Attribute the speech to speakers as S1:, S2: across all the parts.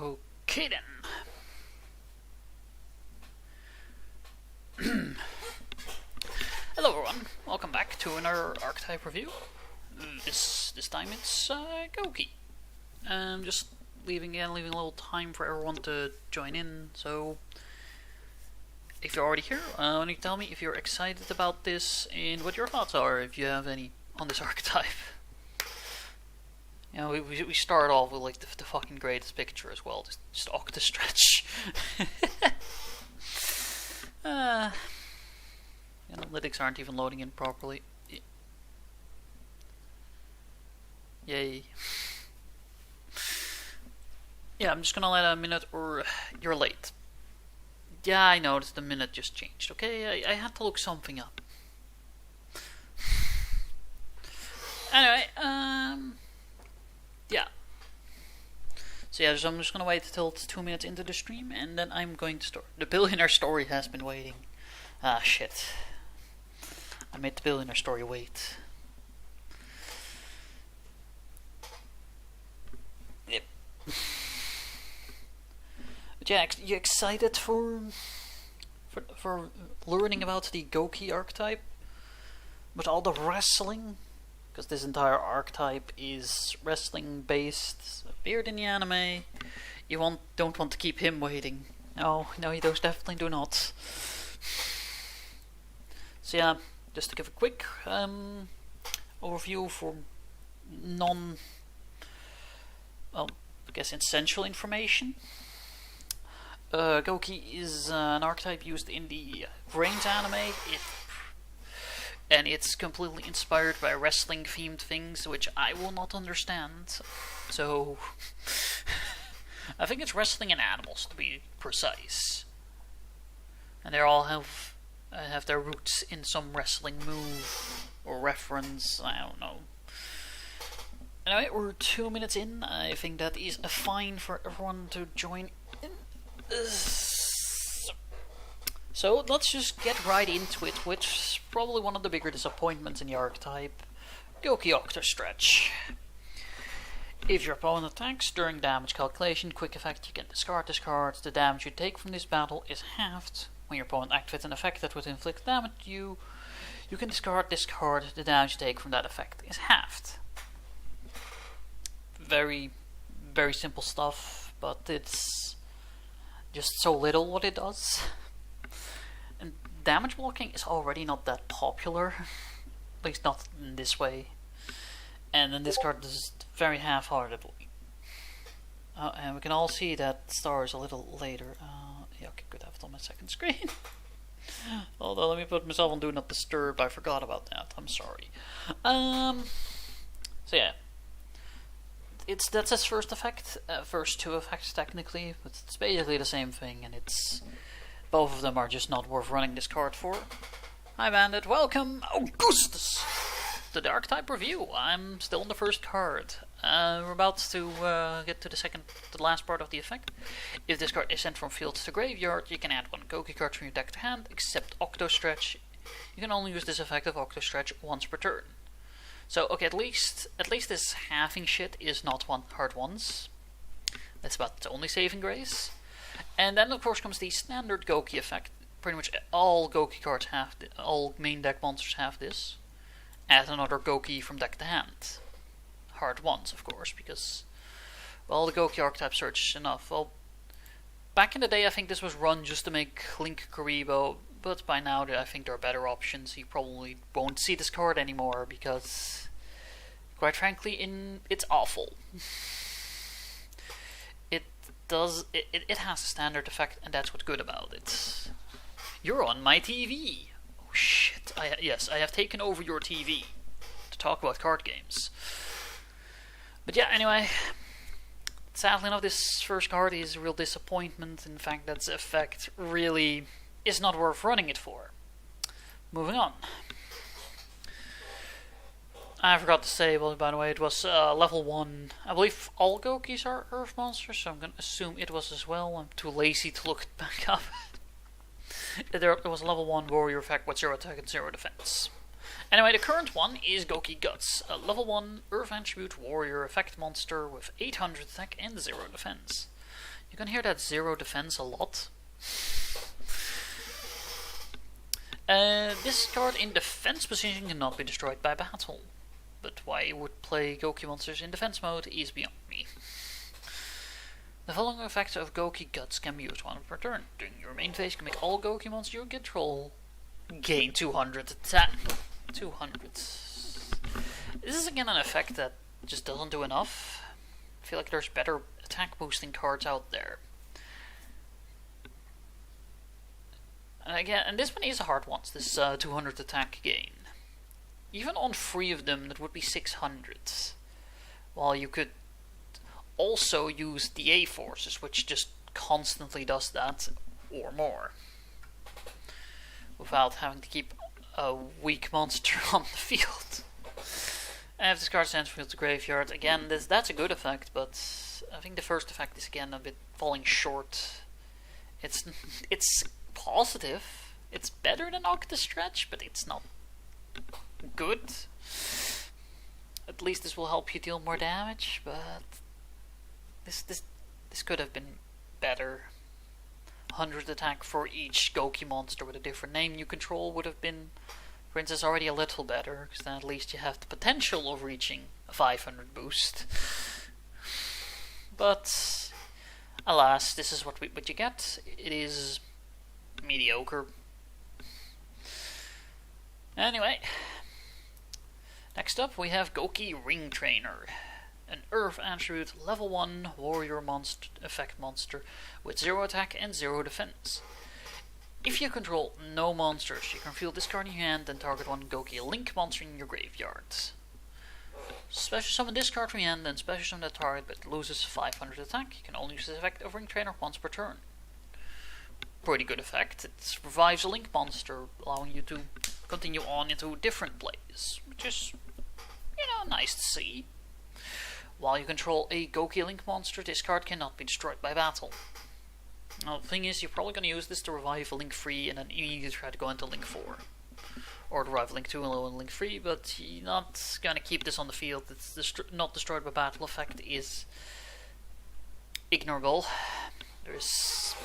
S1: Okay then. Hello everyone, welcome back to another archetype review. This time it's Gouki. Just leaving a little time for everyone to join in. So if you're already here, why don't you tell me if you're excited about this and what your thoughts are, if you have any on this archetype. You know, we start off with like the fucking greatest picture as well, just Octastretch. Analytics aren't even loading in properly. Yay. Yeah, I'm just gonna let a minute, or you're late. Yeah, I noticed the minute just changed, okay? I had to look something up. Anyway, yeah. So yeah, so I'm just gonna wait till it's 2 minutes into the stream, and then I'm going to start. The billionaire story has been waiting. Ah, shit. I made the billionaire story wait. Yep. But yeah, you excited for learning about the Gouki archetype? With all the wrestling? Because this entire archetype is wrestling based, appeared in the anime. You don't want to keep him waiting. No, you definitely do not. So yeah, just to give a quick overview for I guess essential information. Gouki is an archetype used in the Brains anime. And it's completely inspired by wrestling themed things, which I will not understand. So I think it's wrestling and animals, to be precise. And they all have their roots in some wrestling move or reference. I don't know. Anyway, we're 2 minutes in. I think that is fine for everyone to join in. So let's just get right into it, which is probably one of the bigger disappointments in the archetype, Gouki Octastretch. If your opponent attacks during damage calculation, quick effect, you can discard this card. The damage you take from this battle is halved. When your opponent activates an effect that would inflict damage, you can discard this card. The damage you take from that effect is halved. Very, very simple stuff, but it's just so little what it does. And damage blocking is already not that popular, at least not in this way. And then this card is very half-heartedly. And we can all see that star is a little later. Yeah, okay, good, I have it on my second screen. Although, let me put myself on Do Not Disturb, I forgot about that, I'm sorry. So yeah. That's its first effect, first two effects technically, but it's basically the same thing, and both of them are just not worth running this card for. Hi Bandit, welcome, Augustus, to the archetype review. I'm still on the first card. We're about to get to the last part of the effect. If this card is sent from field to graveyard, you can add one Gouki card from your deck to hand, except Octastretch. You can only use this effect of Octastretch once per turn. So, okay, at least this halving shit is not hard ones. That's about the only saving grace. And then, of course, comes the standard Gouki effect. Pretty much all Gouki cards all main deck monsters have this. Add another Gouki from deck to hand. Hard ones, of course, because, well, the Gouki archetype search is enough. Well, back in the day, I think this was run just to make Link Karibo. But by now, I think there are better options. You probably won't see this card anymore because, quite frankly, it's awful. It has a standard effect, and that's what's good about it. You're on my TV. Oh shit! Yes, I have taken over your TV to talk about card games. But yeah, anyway. Sadly enough, this first card is a real disappointment. In fact, that's effect really is not worth running it for. Moving on. I forgot to say, well, by the way, it was level 1. I believe all Goukis are Earth monsters, so I'm going to assume it was as well. I'm too lazy to look it back up. There was a level 1 warrior effect with 0 attack and 0 defense. Anyway, the current one is Gouki Guts, a level 1 Earth Attribute warrior effect monster with 800 attack and 0 defense. You can hear that 0 defense a lot. This card in defense position cannot be destroyed by battle. But why you would play Gouki monsters in defense mode is beyond me. The following effects of Gouki Guts can be used one per turn. During your main phase, you can make all Gouki monsters you control gain 200 attack. 200. This is again an effect that just doesn't do enough. I feel like there's better attack boosting cards out there. And this one is a hard one, this 200 attack gain. Even on 3 of them, that would be 600. While you could also use the A forces, which just constantly does that, or more. Without having to keep a weak monster on the field. And if this card sends field to graveyard, again, that's a good effect, but I think the first effect is again a bit falling short. It's positive. It's better than Octastretch, but it's not good. At least this will help you deal more damage, but this could have been better. 100 attack for each Gouki monster with a different name you control would have been, for instance, already a little better, because then at least you have the potential of reaching a 500 boost. But alas, this is what you get. It is mediocre. Anyway, next up we have Gouki Ring Trainer, an Earth attribute level 1 warrior monster effect monster with 0 attack and 0 defense. If you control no monsters, you can feel discard in your hand and target one Gouki Link monster in your graveyard. Special summon this card from your hand and special summon that target, but it loses 500 attack. You can only use this effect of Ring Trainer once per turn. Pretty good effect. It revives a Link monster, allowing you to continue on into different plays, which is, nice to see. While you control a Gouki Link monster, this card cannot be destroyed by battle. Now the thing is, you're probably going to use this to revive a Link 3 and then immediately try to go into Link 4. Or to revive Link 2 and Link 3, but you're not going to keep this on the field. It's not destroyed by battle effect is ignorable. There's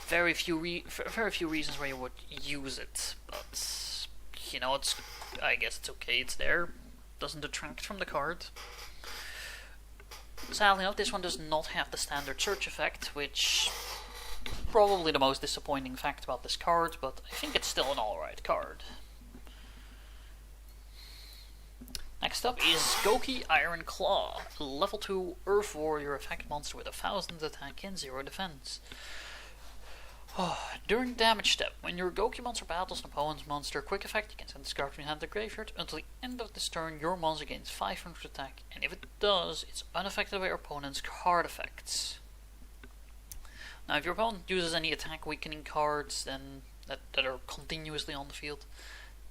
S1: very few reasons where you would use it, but I guess it's okay, it's there. Doesn't detract from the card. Sadly enough, this one does not have the standard search effect, which probably the most disappointing fact about this card, but I think it's still an alright card. Next up is Gouki Iron Claw, a level 2 Earth Warrior effect monster with 1000 attack and 0 defense. During the damage step, when your Gouki monster battles an opponent's monster, quick effect, you can send this card from your hand to the graveyard. Until the end of this turn, your monster gains 500 attack, and if it does, it's unaffected by your opponent's card effects. Now, if your opponent uses any attack weakening cards then that are continuously on the field,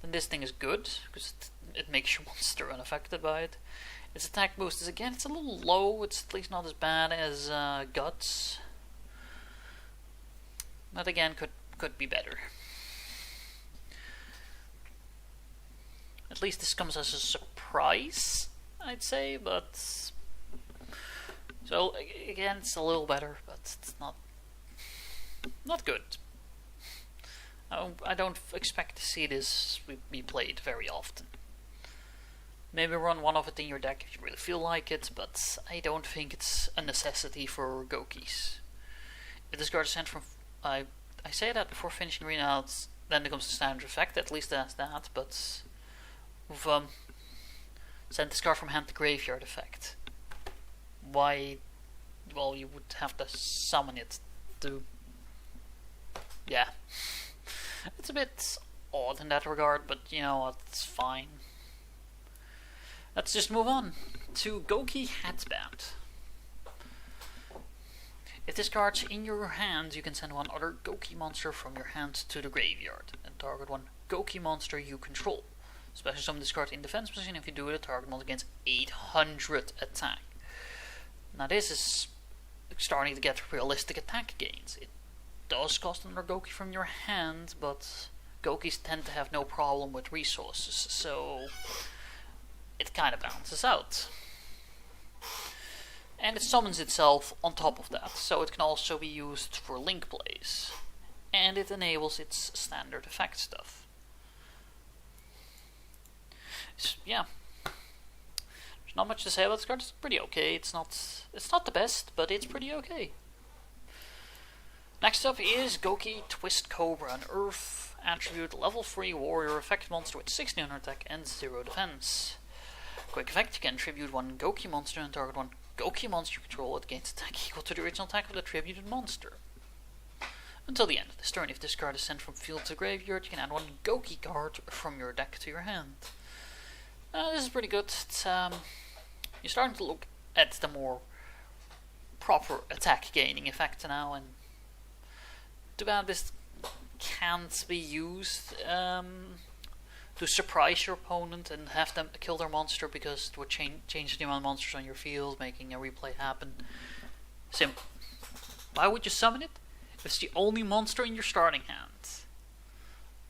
S1: then this thing is good, because it makes your monster unaffected by it. Its attack boost is, again, it's a little low. It's at least not as bad as Guts. But again, could be better. At least this comes as a surprise, I'd say, but so again, it's a little better, but it's not good. I don't expect to see this be played very often. Maybe run one of it in your deck if you really feel like it, but I don't think it's a necessity for Goukis. If this card is sent from I say that before finishing reading out, then it comes to standard effect, at least that's that, but with send this card from hand to graveyard effect. Why? Well, you would have to summon it to. Yeah. It's a bit odd in that regard, but it's fine. Let's just move on to Gouki Hatband. If this card's in your hand, you can send one other Gouki monster from your hand to the graveyard and target one Gouki monster you control. Special summon this card in defense position. If you do it, the target monster gains 800 attack. Now this is starting to get realistic attack gains. It does cost another Gouki from your hand, but Goukis tend to have no problem with resources, so it kind of balances out. and it summons itself on top of that, so it can also be used for link plays, and it enables its standard effect stuff. Yeah, there's not much to say about this card. It's pretty okay. It's not the best, but it's pretty okay. Next up is Gouki, Twist Cobra, an Earth attribute, level 3 warrior effect monster with 1600 attack and 0 defense. Quick effect: you can attribute one Gouki monster and target one Gouki monster you control. It gains attack equal to the original attack of the attributed monster. Until the end of this turn, if this card is sent from field to graveyard, you can add one Gouki card from your deck to your hand. This is pretty good. It's, you're starting to look at the more proper attack gaining effect now, and too bad this can't be used to surprise your opponent and have them kill their monster, because it would change the amount of monsters on your field, making a replay happen. Simple. Why would you summon it? If it's the only monster in your starting hand.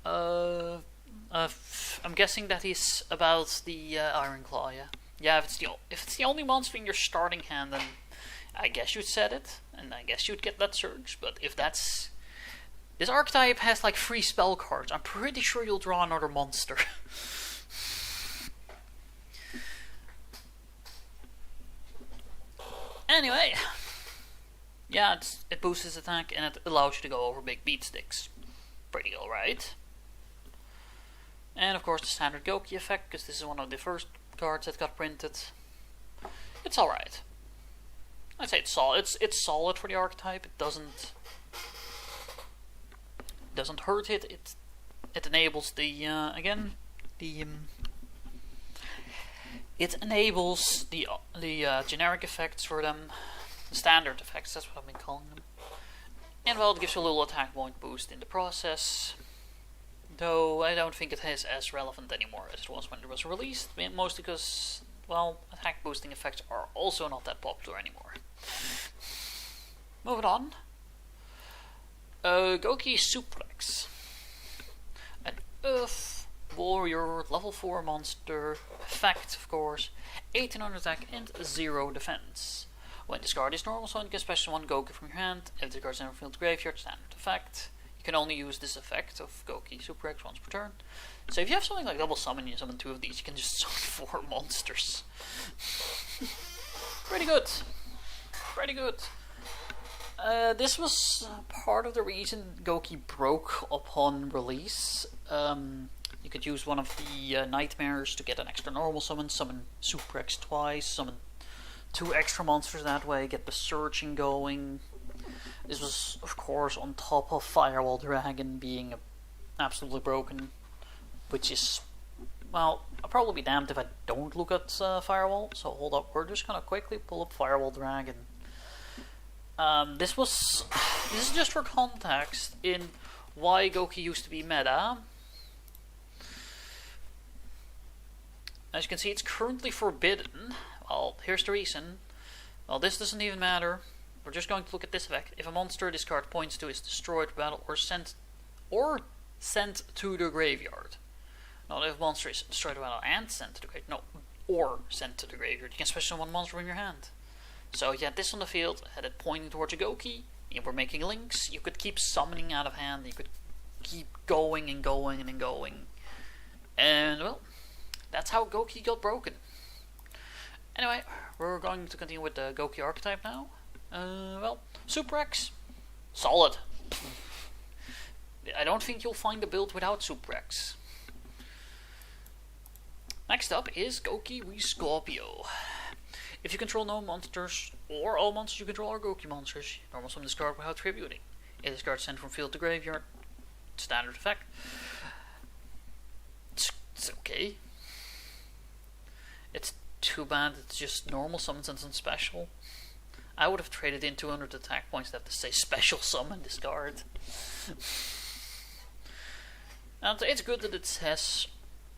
S1: I'm guessing that is about the Iron Claw, yeah. Yeah, if it's the only monster in your starting hand, then I guess you'd set it, and I guess you'd get that surge. But if that's... This archetype has like 3 spell cards. I'm pretty sure you'll draw another monster. Anyway, yeah, it boosts its attack and it allows you to go over big beat sticks. Pretty alright. And of course the standard Gouki effect, because this is one of the first cards that got printed. It's alright. I'd say it's solid. It's solid for the archetype. It doesn't hurt it. It enables the it enables the generic effects for them, the standard effects. That's what I've been calling them. And well, it gives you a little attack point boost in the process. Though I don't think it is as relevant anymore as it was when it was released, mostly because, well, attack boosting effects are also not that popular anymore. Moving on. Gouki Suplex. An Earth Warrior level 4 monster, effect of course, 1800 attack and 0 defense. When discard is normal, so you can special one Gouki from your hand. If the card's in your field graveyard, standard effect. You can only use this effect of Gouki Suplex once per turn. So if you have something like double summon, you summon 2 of these, you can just summon 4 monsters. Pretty good. Pretty good. This was part of the reason Gouki broke upon release. You could use one of the nightmares to get an extra normal summon Suplex twice, summon 2 extra monsters that way, get the searching going. This was, of course, on top of Firewall Dragon being absolutely broken, which is, well, I'll probably be damned if I don't look at Firewall, so hold up, we're just gonna quickly pull up Firewall Dragon. This is just for context in why Gouki used to be meta. As you can see, it's currently forbidden. Well, here's the reason. Well, this doesn't even matter. We're just going to look at this effect. If a monster this card points to is destroyed, battle, or sent to the graveyard. Not if a monster is destroyed, battle, and sent to the graveyard. No, or sent to the graveyard. You can special one monster from your hand. So you had this on the field, had it pointing towards a Gouki, you were making links, you could keep summoning out of hand, you could keep going and going and going. And well, that's how Gouki got broken. Anyway, we're going to continue with the Gouki archetype now. Well, Suplex, solid. I don't think you'll find a build without Suplex. Next up is Gouki Scorpio. If you control no monsters, or all monsters you control are Gouki monsters, normal summon this card without tributing. If this card is sent from field to graveyard, standard effect. It's okay. It's too bad it's just normal summons and some special. I would have traded in 200 attack points to have to say special summon this card. And it's good that it says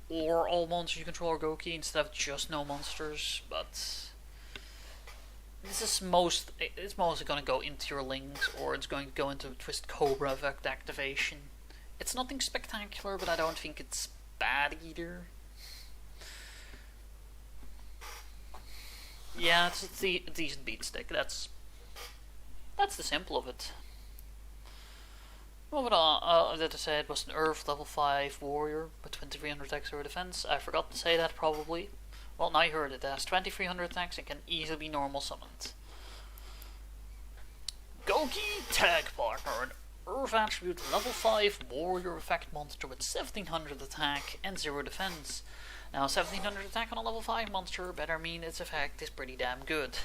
S1: or all monsters you control are Gouki instead of just no monsters, but this is it's mostly going to go into your links, or it's going to go into Twist Cobra effect activation. It's nothing spectacular, but I don't think it's bad either. Yeah, it's a decent beat stick. That's the simple of it. Moving on, that I said was an Earth level 5 warrior with 2300 attack, 0 defense. I forgot to say that probably. Well, now you heard it. It has 2300 attacks and can easily be normal summoned. Gouki Tag Partner, an Earth attribute level 5 warrior effect monster with 1700 attack and 0 defense. Now 1700 attack on a level 5 monster better mean its effect is pretty damn good.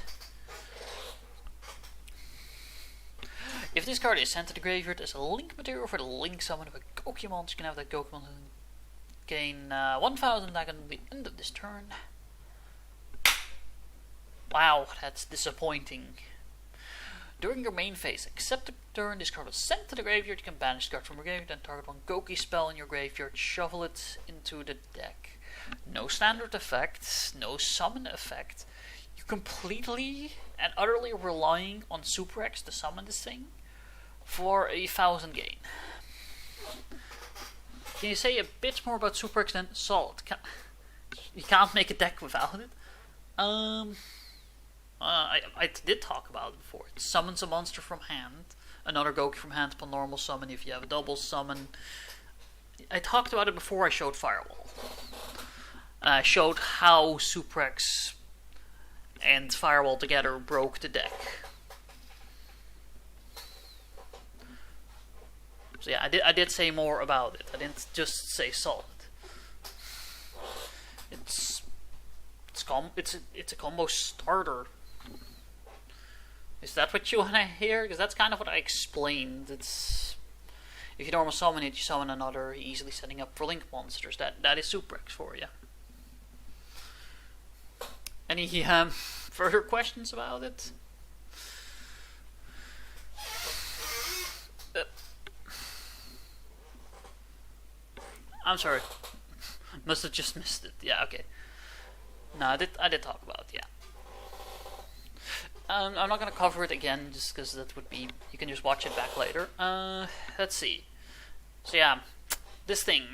S1: If this card is sent to the graveyard as a link material for the link summon of a Gouki monster, you can have that Gouki monster gain 1000 attack at the end of this turn. Wow, that's disappointing. During your main phase, except the turn this card was sent to the graveyard, you can banish the card from your graveyard and target one Gouki spell in your graveyard, shuffle it into the deck. No standard effect, no summon effect. You're completely and utterly relying on Super X to summon this thing for 1000 gain. Can you say a bit more about Super X than solid? You can't make a deck without it. I did talk about it before. It summons a monster from hand, another Gouki from hand upon normal summon if you have a double summon. I talked about it before I showed Firewall. I showed how Super X and Firewall together broke the deck. So yeah, I did say more about it. I didn't just say solid. It's a combo starter. Is that what you want to hear? Because that's kind of what I explained. It's if you normal summon it, you summon another, easily setting up for link monsters. That is Super X for you. Any further questions about it? I'm sorry. Must have just missed it. Yeah, okay. No, I did talk about it, yeah. I'm not going to cover it again, just because that would be... You can just watch it back later. Let's see. So yeah, this thing.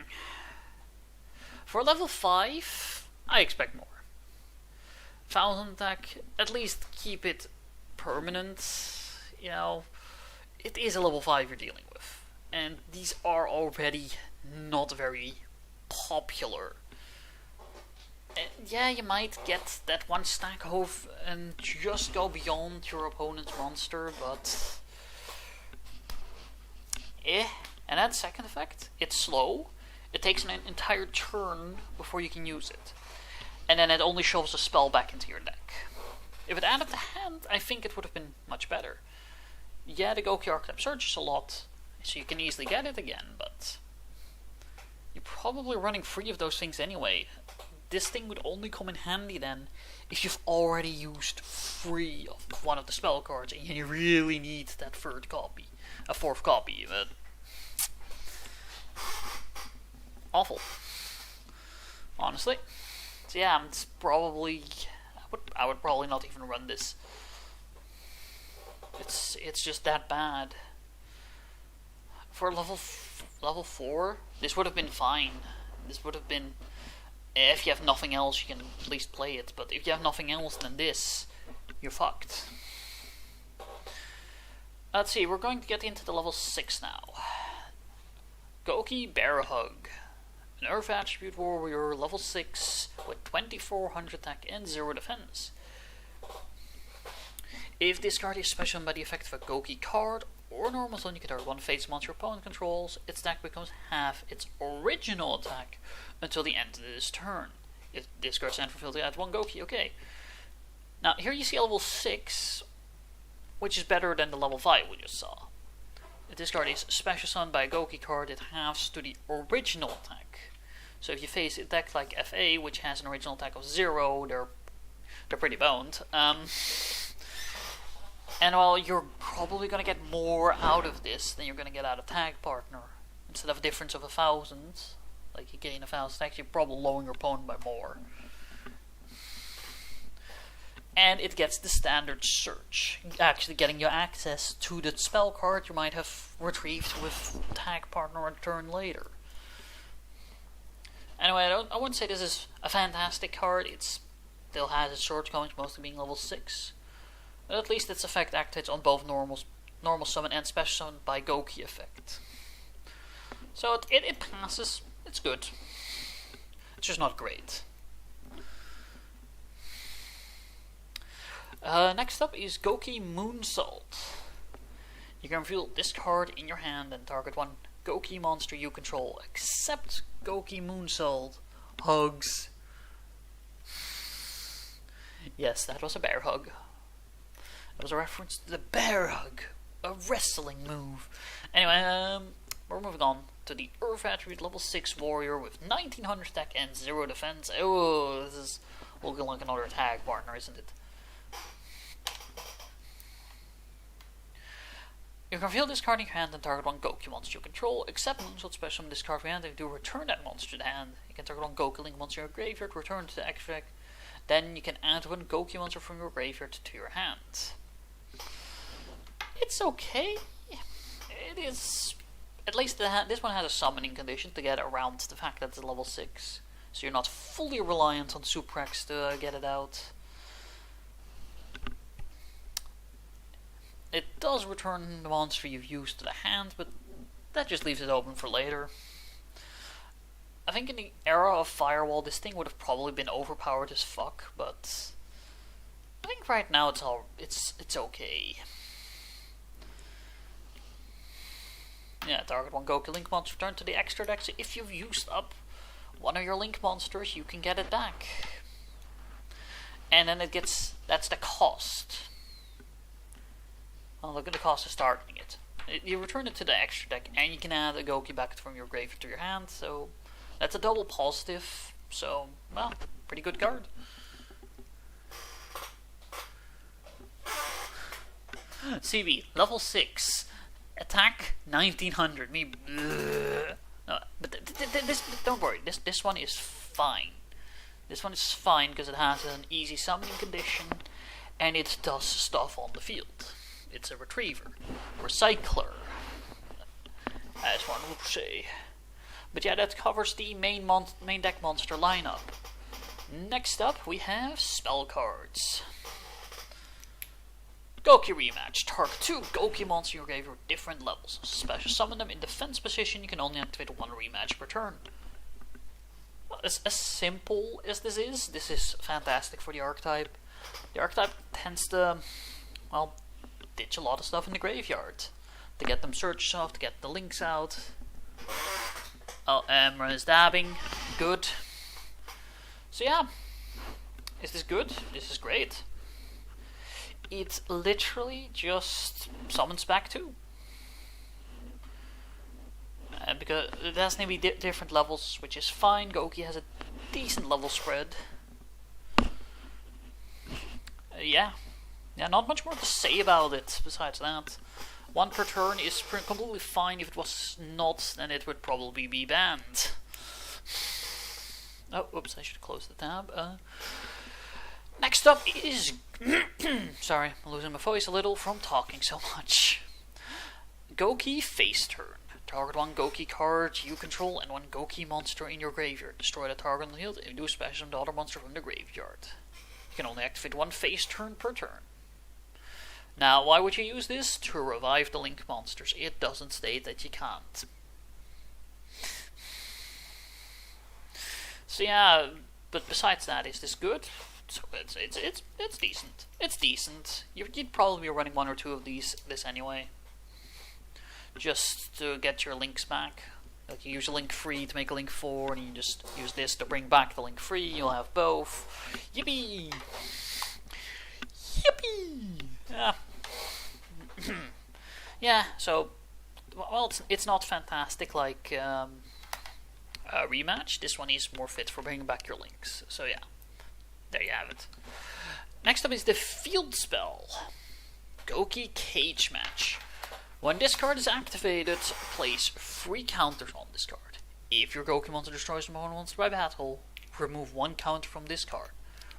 S1: For level 5, I expect more. 1000 attack, at least keep it permanent. You know, it is a level 5 you're dealing with. And these are already not very popular. Yeah, you might get that one stack hove and just go beyond your opponent's monster, but and that second effect, it's slow. It takes an entire turn before you can use it, and then it only shoves a spell back into your deck. If it added to hand, I think it would have been much better. Yeah, the Gouki archetype surges a lot, so you can easily get it again, but you're probably running 3 of those things anyway. This thing would only come in handy then if you've already used 3 of one of the spell cards and you really need that 4th copy, but awful, honestly. So yeah, it's probably I would probably not even run this. It's just that bad. For level 4, this would have been fine. This would have been. If you have nothing else, you can at least play it. But if you have nothing else than this, you're fucked. Let's see, we're going to get into the level 6 now. Gouki Bear Hug. An Earth attribute warrior, level 6, with 2400 attack and 0 defense. If this card is special by the effect of a Gouki card or normal summon, you can target one face monster your opponent controls. Its attack becomes half its original attack until the end of this turn. If this card sent for filter, add one Gouki. Okay. Now here you see a level 6, which is better than the level 5 we just saw. If this card is special summoned by a Gouki card, it halves to the original attack. So if you face a deck like FA, which has an original attack of 0, they're pretty boned. And while you're probably going to get more out of this than you're going to get out of Tag Partner. Instead of a difference of 1000, like you gain 1000 stacks, you're probably lowering your opponent by more. And it gets the standard search, actually getting you access to the spell card you might have retrieved with Tag Partner a turn later. Anyway, I wouldn't say this is a fantastic card. It's still has its shortcomings, mostly being level 6. But at least its effect activates on both normal summon and special summon by Gouki effect. So it passes. It's good. It's just not great. Next up is Gouki Moonsault. You can reveal this card in your hand and target one Gouki monster you control, except Gouki Moonsault. Hugs. Yes, that was a bear hug. That was a reference to the bear hug, a wrestling move. Anyway, we're moving on to the Earth Attribute level 6 warrior with 1900 attack and 0 defense. Oh, this is looking like another tag partner, isn't it? You can reveal this card in your hand and target one Gouki monster you control, except Moonsault special from this card from your hand. If you do return that monster to the hand, you can target one Gouki Link monster in your graveyard, return to the extract. Then you can add one Gouki monster from your graveyard to your hand. It's okay. It is. At least this one has a summoning condition to get around the fact that it's level 6. So you're not fully reliant on Suprex to get it out. It does return the monster you've used to the hand, but that just leaves it open for later. I think in the era of Firewall, this thing would have probably been overpowered as fuck, but I think right now it's okay. Yeah, target one Gouki Link monster, return to the extra deck. So if you've used up one of your Link monsters, you can get it back. And then that's the cost. Oh, look at the cost of starting it. You return it to the extra deck, and you can add a Gouki back from your graveyard to your hand, so that's a double positive. So, well, pretty good card. CB, level 6. Attack 1900. Me. No, but this, don't worry. This one is fine. This one is fine because it has an easy summoning condition, and it does stuff on the field. It's a retriever, recycler, as one would say. But yeah, that covers the main deck monster lineup. Next up, we have spell cards. Gouki Rematch. Target 2 Gouki monsters in your graveyard with different levels. Special summon them in defense position. You can only activate one rematch per turn. Well, as simple as this is fantastic for the archetype. The archetype tends to, well, ditch a lot of stuff in the graveyard to get them searches off, to get the links out. Oh, Emra is dabbing. Good. So yeah, is this good? This is great. It literally just summons back 2. Because it has maybe different levels, which is fine. Gouki has a decent level spread. Yeah, not much more to say about it besides that. 1 per turn is completely fine. If it was not, then it would probably be banned. Oh, oops, I should close the tab. Next up is... Sorry, I'm losing my voice a little from talking so much. Gouki Face Turn. Target 1 Gouki card you control and 1 Gouki monster in your graveyard. Destroy the target on the field and do special the other monster from the graveyard. You can only activate 1 face turn per turn. Now, why would you use this? To revive the Link monsters. It doesn't state that you can't. So yeah, but besides that, is this good? So it's decent. It's decent. You'd probably be running 1 or 2 of this anyway, just to get your links back. Like you use a link 3 to make a link 4, and you just use this to bring back the link 3. You'll have both. Yippee! Yippee! Yeah. Yeah. So, well, it's not fantastic like Rematch. This one is more fit for bringing back your links. So yeah. There you have it. Next up is the field spell. Gouki Cage Match. When this card is activated, place 3 counters on this card. If your Gouki monster destroys more than once by battle, remove 1 counter from this card.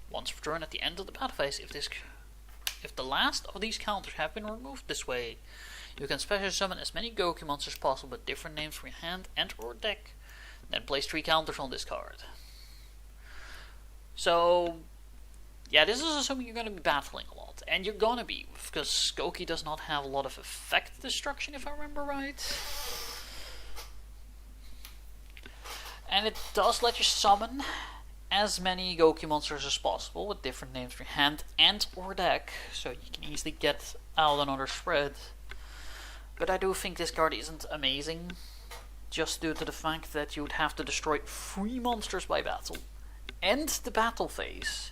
S1: Once per turn at the end of the battle phase, if the last of these counters have been removed this way, you can special summon as many Gouki monsters as possible with different names from your hand and or deck. Then place 3 counters on this card. So, Yeah, this is assuming you're going to be battling a lot, and you're gonna be, because Gouki does not have a lot of effect destruction, if I remember right. And it does let you summon as many Gouki monsters as possible, with different names for your hand and or deck, so you can easily get out another spread. But I do think this card isn't amazing, just due to the fact that you would have to destroy 3 monsters by battle. End the battle phase.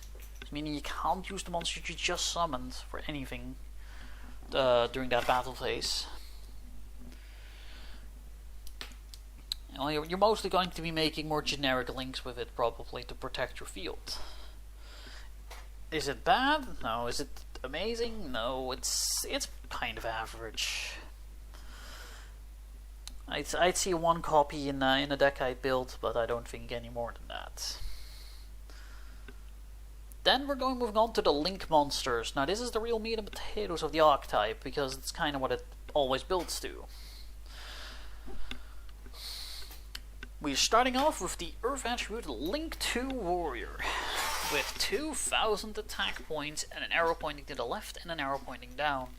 S1: Meaning you can't use the monsters you just summoned for anything during that battle phase. Well, you're mostly going to be making more generic links with it, probably, to protect your field. Is it bad? No. Is it amazing? No. It's kind of average. I'd see 1 copy in a deck I'd build, but I don't think any more than that. Then we're moving on to the link monsters. Now this is the real meat and potatoes of the archetype, because it's kind of what it always builds to. We're starting off with the Earth attribute Link 2 Warrior, with 2000 attack points and an arrow pointing to the left and an arrow pointing down.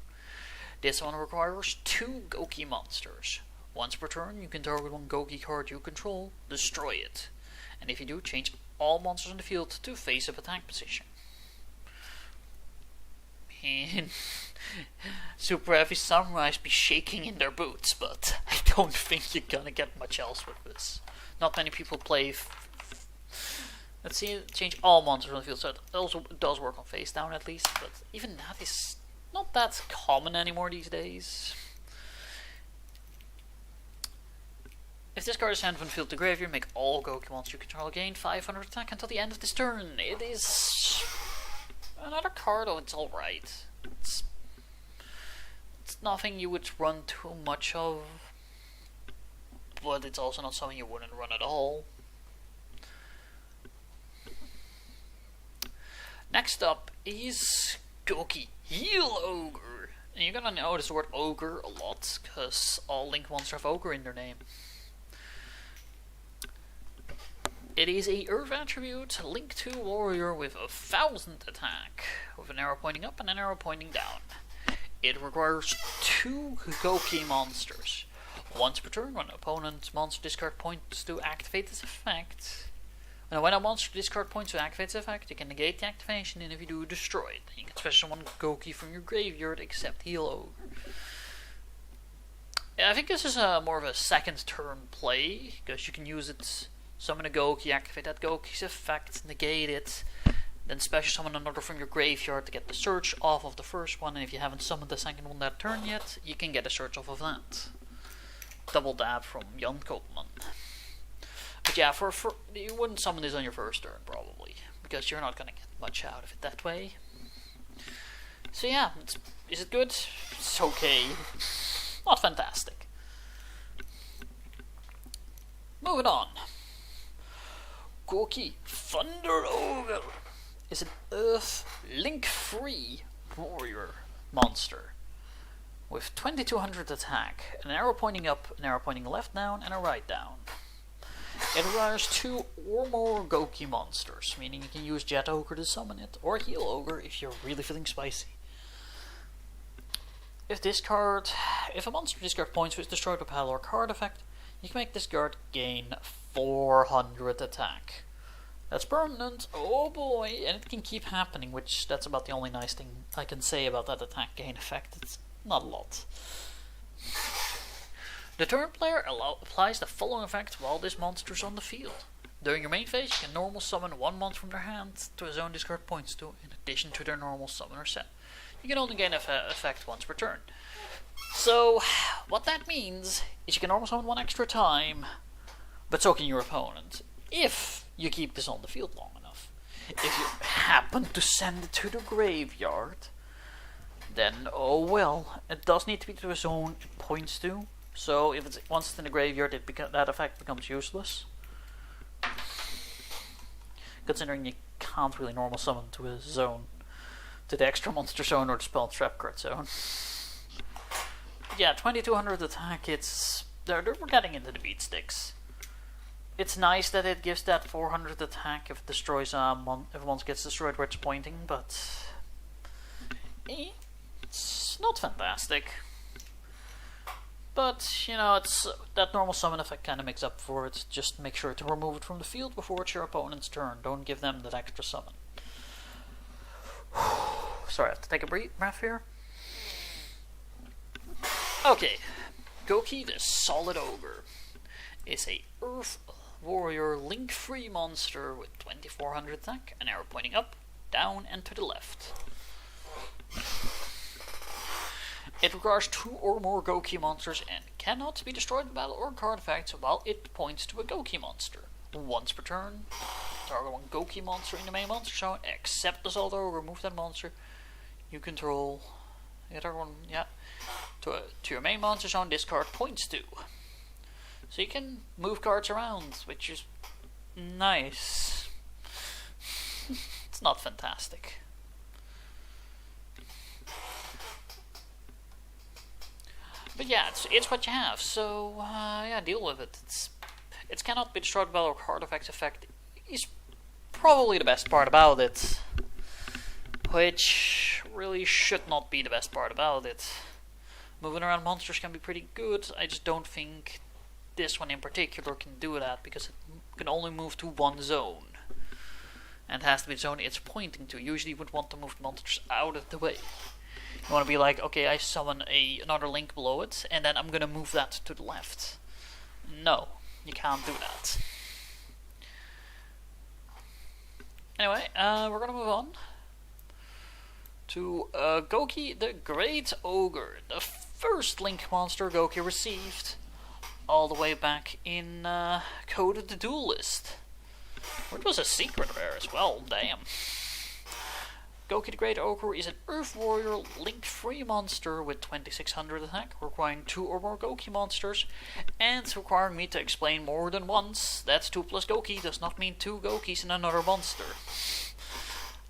S1: This one requires 2 Gouki monsters. Once per turn, you can target 1 Gouki card you control, destroy it. And if you do, change all monsters in the field to face-up attack position. Man, Super Heavy Samurais be shaking in their boots, but I don't think you're gonna get much else with this. Not many people play. Let's see, change all monsters in the field, so it also does work on face down at least, but even that is not that common anymore these days. If this card is sent from field to graveyard, make all Gouki monsters you control gain 500 attack until the end of this turn. It is another card, oh, it's alright. It's nothing you would run too much of, but it's also not something you wouldn't run at all. Next up is Gouki Heal Ogre. And you're gonna notice the word ogre a lot, because all Link monsters have ogre in their name. It is a Earth attribute, Link 2 Warrior with 1000 attack, with an arrow pointing up and an arrow pointing down. It requires 2 Gouki monsters. Once per turn, when an opponent's monster discard points to activate this effect. Now, when a monster discard points to activate this effect, you can negate the activation, and if you do, destroy it. You can special summon Gouki from your graveyard, except Heal Ogre. Yeah, I think this is more of a second turn play, because you can use it. Summon a Gouki, activate that Gouki's effect, negate it, then special summon another from your graveyard to get the search off of the first one, and if you haven't summoned the second one that turn yet, you can get a search off of that. Double dab from Jan Koopman. But yeah, you wouldn't summon this on your first turn, probably, because you're not going to get much out of it that way. So yeah, is it good? It's okay. Not fantastic. Moving on. Gouki Thunder Ogre is an Earth Link 3 Warrior monster with 2200 attack, an arrow pointing up, an arrow pointing left down, and a right down. It requires 2 or more Gouki monsters, meaning you can use Jet Ogre to summon it, or Heal Ogre if you're really feeling spicy. If a monster discard points with destroyed by battle or card effect, you can make this card gain 400 attack. That's permanent, oh boy, and it can keep happening, which that's about the only nice thing I can say about that attack gain effect. It's not a lot. The turn player applies the following effect while this monster is on the field. During your main phase, you can normal summon 1 monster from their hand to a zone discard points to, in addition to their normal summoner set. You can only gain effect once per turn. So, what that means is you can normal summon 1 extra time, but so can your opponent, if you keep this on the field long enough. If you happen to send it to the graveyard, then oh well, it does need to be to a zone it points to. So if once it's in the graveyard, that effect becomes useless. Considering you can't really normal summon to a zone, to the extra monster zone or the spell and trap card zone. Yeah, 2200 attack. We're getting into the beat sticks. It's nice that it gives that 400 attack if it destroys if one gets destroyed where it's pointing, but it's not fantastic. But you know, it's that normal summon effect kind of makes up for it. Just make sure to remove it from the field before it's your opponent's turn. Don't give them that extra summon. Sorry, I have to take a breath here. Okay, Gouki the Solid Ogre is a Earth Warrior Link-free monster with 2400 attack, an arrow pointing up, down, and to the left. It requires 2 or more Gouki monsters and cannot be destroyed by battle or card effects while it points to a Gouki monster. Once per turn, target one Gouki monster in the main monster zone, except the Solid Ogre, remove that monster you control. The other one, yeah. To your main monster zone, this card points to. So you can move cards around, which is nice. It's not fantastic. But yeah, it's what you have. So yeah, deal with it. It cannot be destroyed by or card effect is probably the best part about it. Which really should not be the best part about it. Moving around monsters can be pretty good. I just don't think this one in particular can do that because it can only move to one zone. And it has to be the zone it's pointing to. Usually you would want to move monsters out of the way. You want to be like, okay, I summon another link below it, and then I'm going to move that to the left. No, you can't do that. Anyway, we're going to move on to Gouki the Great Ogre, the first link monster Gouki received all the way back in Code of the Duelist. It was a secret rare as well, damn. Gouki the Great Ogre is an Earth Warrior link-free monster with 2600 attack, requiring 2 or more Gouki monsters, and requiring me to explain more than once. That's 2 plus Gouki does not mean 2 Goukis in another monster.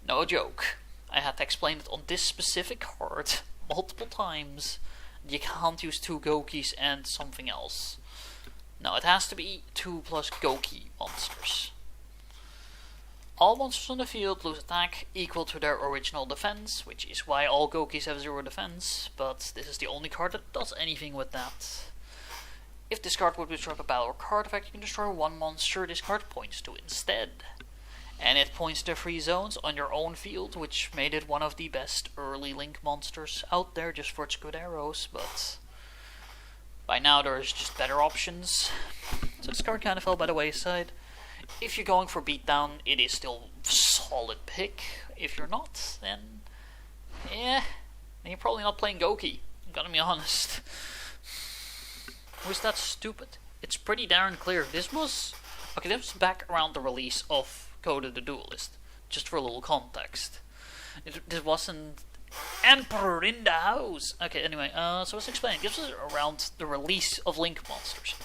S1: No joke. I had to explain it on this specific card multiple times. You can't use 2 Goukis and something else. No, it has to be 2 plus Gouki monsters. All monsters on the field lose attack equal to their original defense, which is why all Goukis have 0 defense, but this is the only card that does anything with that. If this card would be destroyed by battle or card effect, you can destroy 1 monster this card points to instead. And it points to 3 zones on your own field, which made it one of the best early Link monsters out there just for its good arrows, but by now there's just better options. So this card kind of fell by the wayside. If you're going for beatdown, it is still a solid pick. If you're not, then then you're probably not playing Gouki. I'm gonna be honest. Was that stupid? It's pretty darn clear. This was back around the release of Code of the Duelist, just for a little context. This wasn't Emperor in the house. Okay, anyway, so let's explain. This was around the release of Link monsters.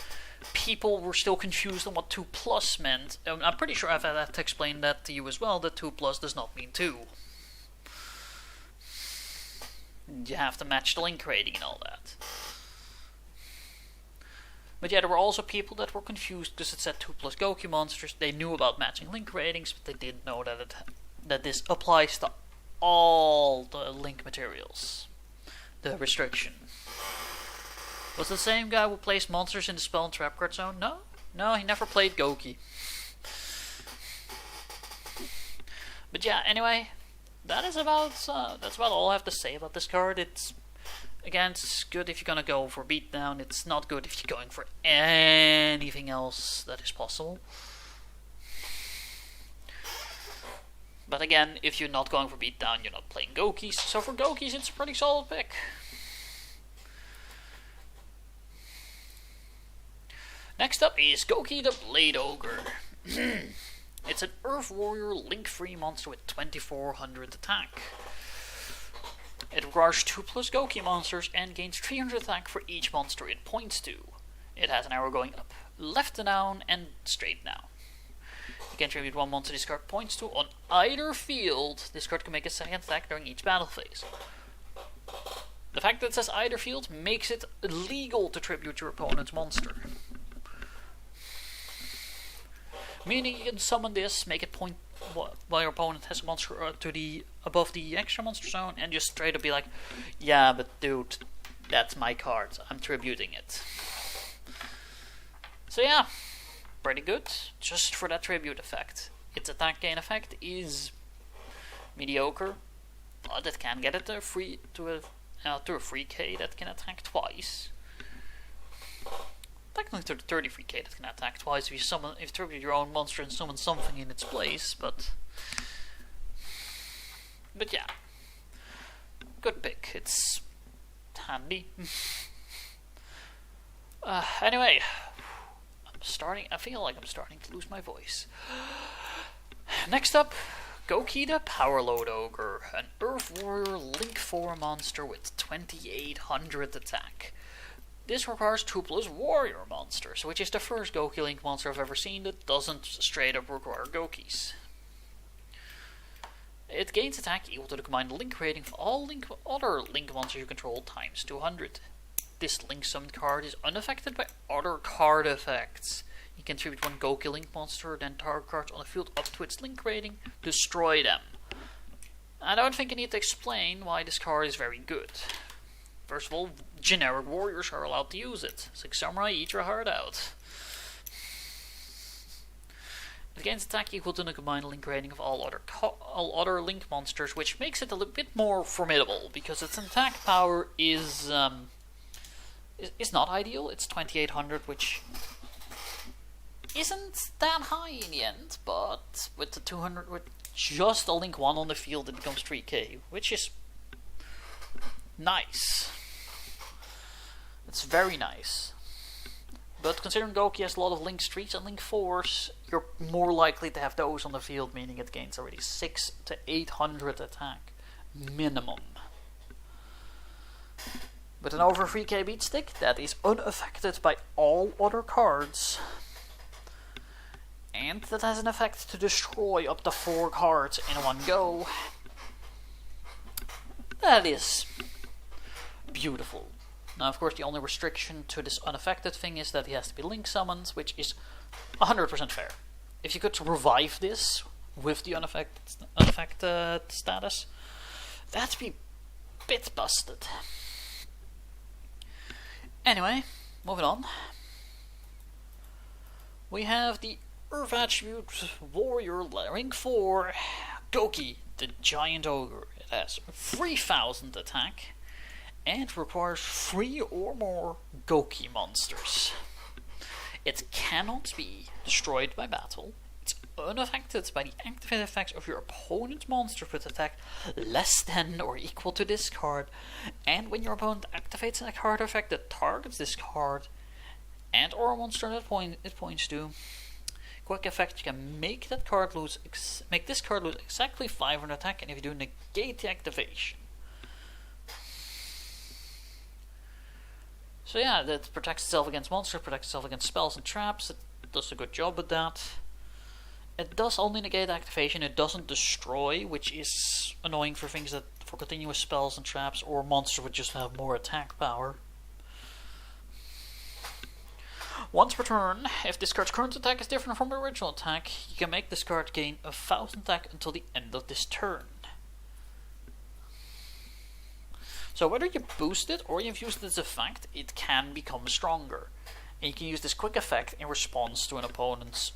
S1: People were still confused on what 2 plus meant. I'm pretty sure I've had to explain that to you as well, that 2 plus does not mean 2. You have to match the link rating and all that. But yeah, there were also people that were confused because it said 2 plus Gouki monsters. They knew about matching link ratings, but they didn't know that this applies to all the link materials. The restriction. Was the same guy who placed monsters in the spell and trap card zone? No, he never played Gouki. But yeah, anyway, that's about all I have to say about this card. It's good if you're gonna go for beatdown. It's not good if you're going for anything else that is possible. But again, if you're not going for beatdown, you're not playing Goukis. So for Goukis, it's a pretty solid pick. Next up is Gouki the Blade Ogre. It's an Earth Warrior link-free monster with 2400 attack. It requires 2 plus Gouki monsters and gains 300 attack for each monster it points to. It has an arrow going up, left and down, and straight down. You can tribute 1 monster this card points to on either field. This card can make a second attack during each battle phase. The fact that it says either field makes it illegal to tribute your opponent's monster. Meaning you can summon this, make it point while your opponent has a monster above the extra monster zone, and just straight up be like, yeah, but dude, that's my card, I'm tributing it. So yeah, pretty good, just for that tribute effect. Its attack gain effect is mediocre, but it can get it to a free K that can attack twice. Technically to the 30 free K that can attack twice if you tribute your own monster and summon something in its place, but yeah. Good pick. It's handy. Anyway, I feel like I'm starting to lose my voice. Next up, Gouki the Powerload Ogre, an Earth Warrior Link 4 monster with 2800 attack. This requires 2+ warrior monsters, which is the first Gouki Link monster I've ever seen that doesn't straight up require Goukis. It gains attack equal to the combined Link rating for all other Link monsters you control times 200. This Link summoned card is unaffected by other card effects. You can tribute one Gouki Link monster, then target cards on the field up to its Link rating, destroy them. I don't think I need to explain why this card is very good. First of all, generic warriors are allowed to use it. 6 samurai, eat your heart out. It gains attack equal to the combined Link rating of all other Link monsters, which makes it a little bit more formidable, because its attack power is not ideal. It's 2800, which isn't that high in the end, but with the 200, with just a Link 1 on the field, it becomes 3k, which is nice. It's very nice. But considering Gouki has a lot of Link 3s and Link 4s, you're more likely to have those on the field, meaning it gains already 600 to 800 attack. Minimum. With an over 3k beat stick, that is unaffected by all other cards. And that has an effect to destroy up to 4 cards in one go. That is beautiful. Now, of course, the only restriction to this unaffected thing is that he has to be Link summoned, which is 100% fair. If you could revive this with the unaffected status, that'd be a bit busted. Anyway, moving on. We have the Earth Attribute Warrior Link 4 Gouki, the Giant Ogre. It has 3000 attack and requires 3 or more Gouki monsters. It cannot be destroyed by battle. It's unaffected by the activated effects of your opponent's monster with attack less than or equal to this card, and when your opponent activates a card effect that targets this card and or a monster that it points to, quick effect, you can make this card lose exactly 500 attack, and if you do, negate the activation. So yeah, that protects itself against monsters, protects itself against spells and traps. It does a good job with that. It does only negate activation. It doesn't destroy, which is annoying for continuous spells and traps, or monsters would just have more attack power. Once per turn, if this card's current attack is different from the original attack, you can make this card gain 1000 attack until the end of this turn. So whether you boost it or you've used its effect, it can become stronger. And you can use this quick effect in response to an opponent's...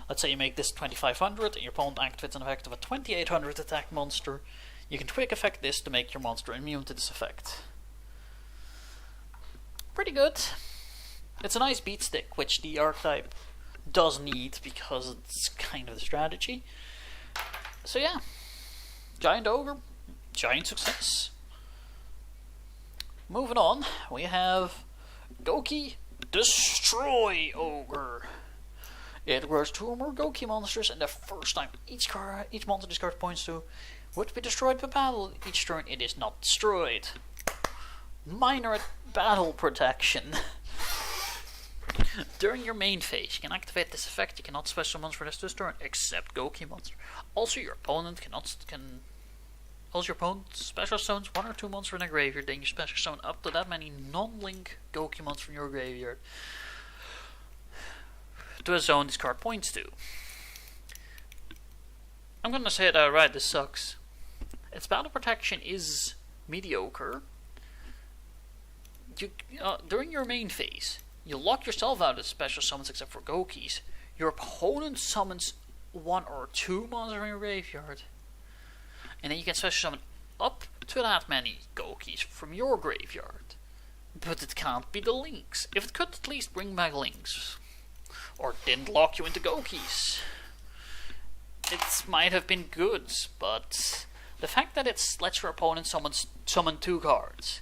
S1: let's say you make this 2500 and your opponent activates an effect of a 2800 attack monster. You can quick effect this to make your monster immune to this effect. Pretty good. It's a nice beat stick, which the archetype does need because it's kind of the strategy. So yeah, Giant Ogre, giant success. Moving on, we have Gouki Destroy Ogre. It requires 2 or more Gouki monsters, and the first time each monster this card points to would be destroyed by battle. Each turn it is not destroyed. Minor battle protection. During your main phase, you can activate this effect. You cannot special summon for this turn, except Gouki monster. Also, your opponent your opponent special summons 1 or 2 monsters in a graveyard, then you special summon up to that many non-link Gouki monsters from your graveyard. to a zone this card points to. I'm gonna say it outright, this sucks. Its battle protection is mediocre. During your main phase, you lock yourself out of special summons except for Goukis. Your opponent summons 1 or 2 monsters in your graveyard. And then you can special summon up to that many Goukis from your graveyard. But it can't be the links. If it could at least bring back links. Or didn't lock you into Goukis. It might have been good, but the fact that it lets your opponent summon 2 cards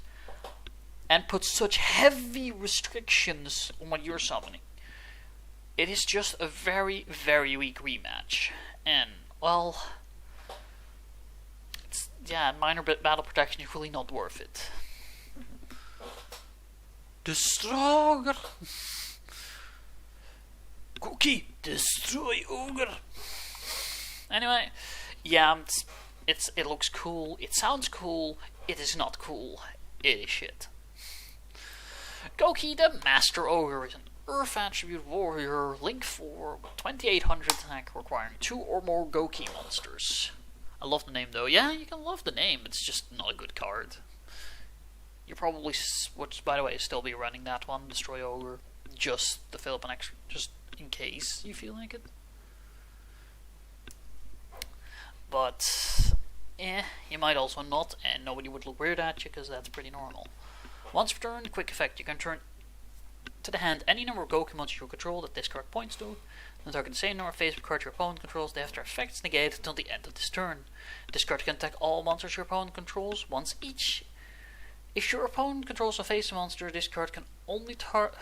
S1: and puts such heavy restrictions on what you're summoning, it is just a very, very weak rematch. And, well, minor battle protection is really not worth it. Destroyer! Gouki, destroy ogre! Anyway, yeah, it looks cool, it sounds cool, it is not cool, it is shit. Gouki the Master Ogre is an Earth Attribute Warrior, Link 4, 2800 attack, requiring 2 or more Gouki monsters. I love the name though. Yeah, you can love the name, it's just not a good card. You probably would, by the way, still be running that one, Destroy Ogre, just to fill up an extra, just in case you feel like it. But, you might also not, and nobody would look weird at you, because that's pretty normal. Once per turn, quick effect, you can turn to the hand any number of Gouki monsters you control that this card points to. Then target the same number of face cards your opponent controls. They have their effects negated until the end of this turn. This card can attack all monsters your opponent controls once each. If your opponent controls a face monster, this card can only target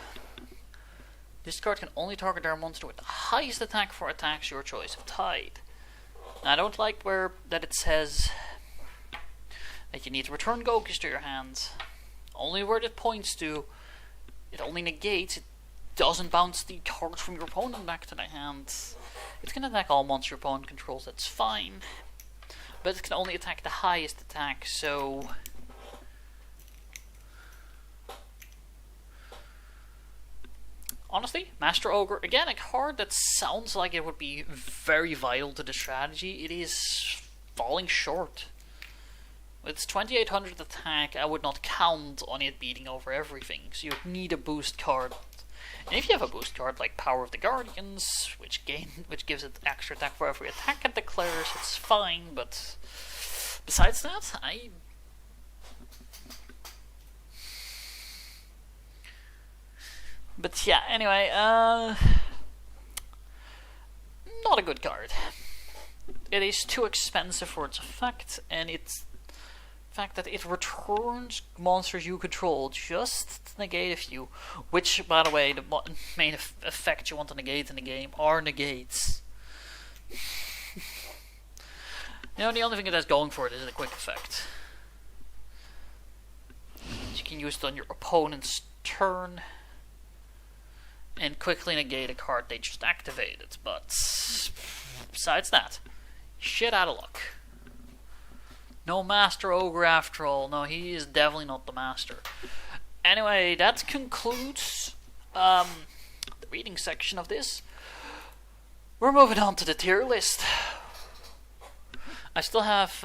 S1: their monster with the highest attack for attacks your choice of type. Now, I don't like that it says that you need to return Goukis to your hand. Only where it points to, it only negates, it doesn't bounce the cards from your opponent back to the hand. It can attack all monsters your opponent controls, that's fine. But it can only attack the highest attack, so... Honestly, Master Ogre, again, a card that sounds like it would be very vital to the strategy. It is falling short. With its 2800 attack, I would not count on it beating over everything, so you would need a boost card. And if you have a boost card like Power of the Guardians, which gives it extra attack for every attack it declares, it's fine, but besides that, But yeah, anyway, not a good card. It is too expensive for its effect, and it's the fact that it returns monsters you control just to negate a few, which, by the way, the main effect you want to negate in the game are negates. The only thing it has going for it is the quick effect. You can use it on your opponent's turn and quickly negate a card they just activated, but besides that, shit out of luck. No Master Ogre after all. No, he is definitely not the master. Anyway, that concludes the reading section of this. We're moving on to the tier list. I still have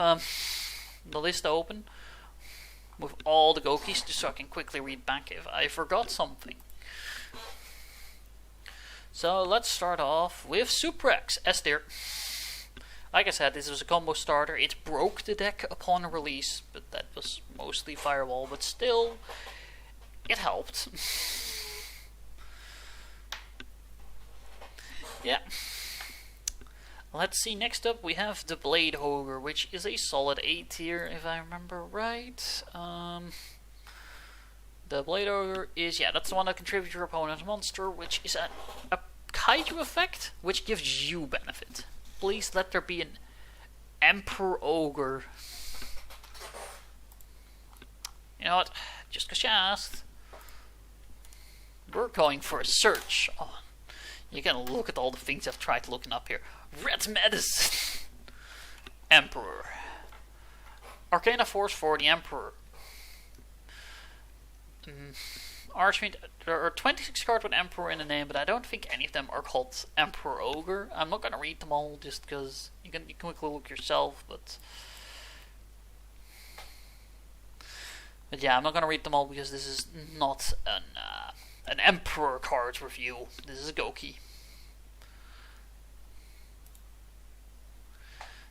S1: the list open with all the Goukis just so I can quickly read back if I forgot something. So let's start off with Suprex S tier. Like I said, this was a combo starter. It broke the deck upon release, but that was mostly Firewall, but still, it helped. Yeah. Let's see, next up we have the Blade Ogre, which is a solid A tier, if I remember right. The Blade Ogre is, that's the one that contributes to your opponent's monster, which is a Kaiju effect, which gives you benefit. Please let there be an Emperor Ogre. You know what? Just because you asked, we're going for a search. Oh, you can look at all the things I've tried looking up here. Red Medicine. Emperor. Arcana Force for the Emperor. Archmage, there are 26 cards with Emperor in the name, but I don't think any of them are called Emperor Ogre. I'm not gonna read them all just because you can quickly look yourself, but yeah, I'm not gonna read them all because this is not an Emperor card review. This is Gouki.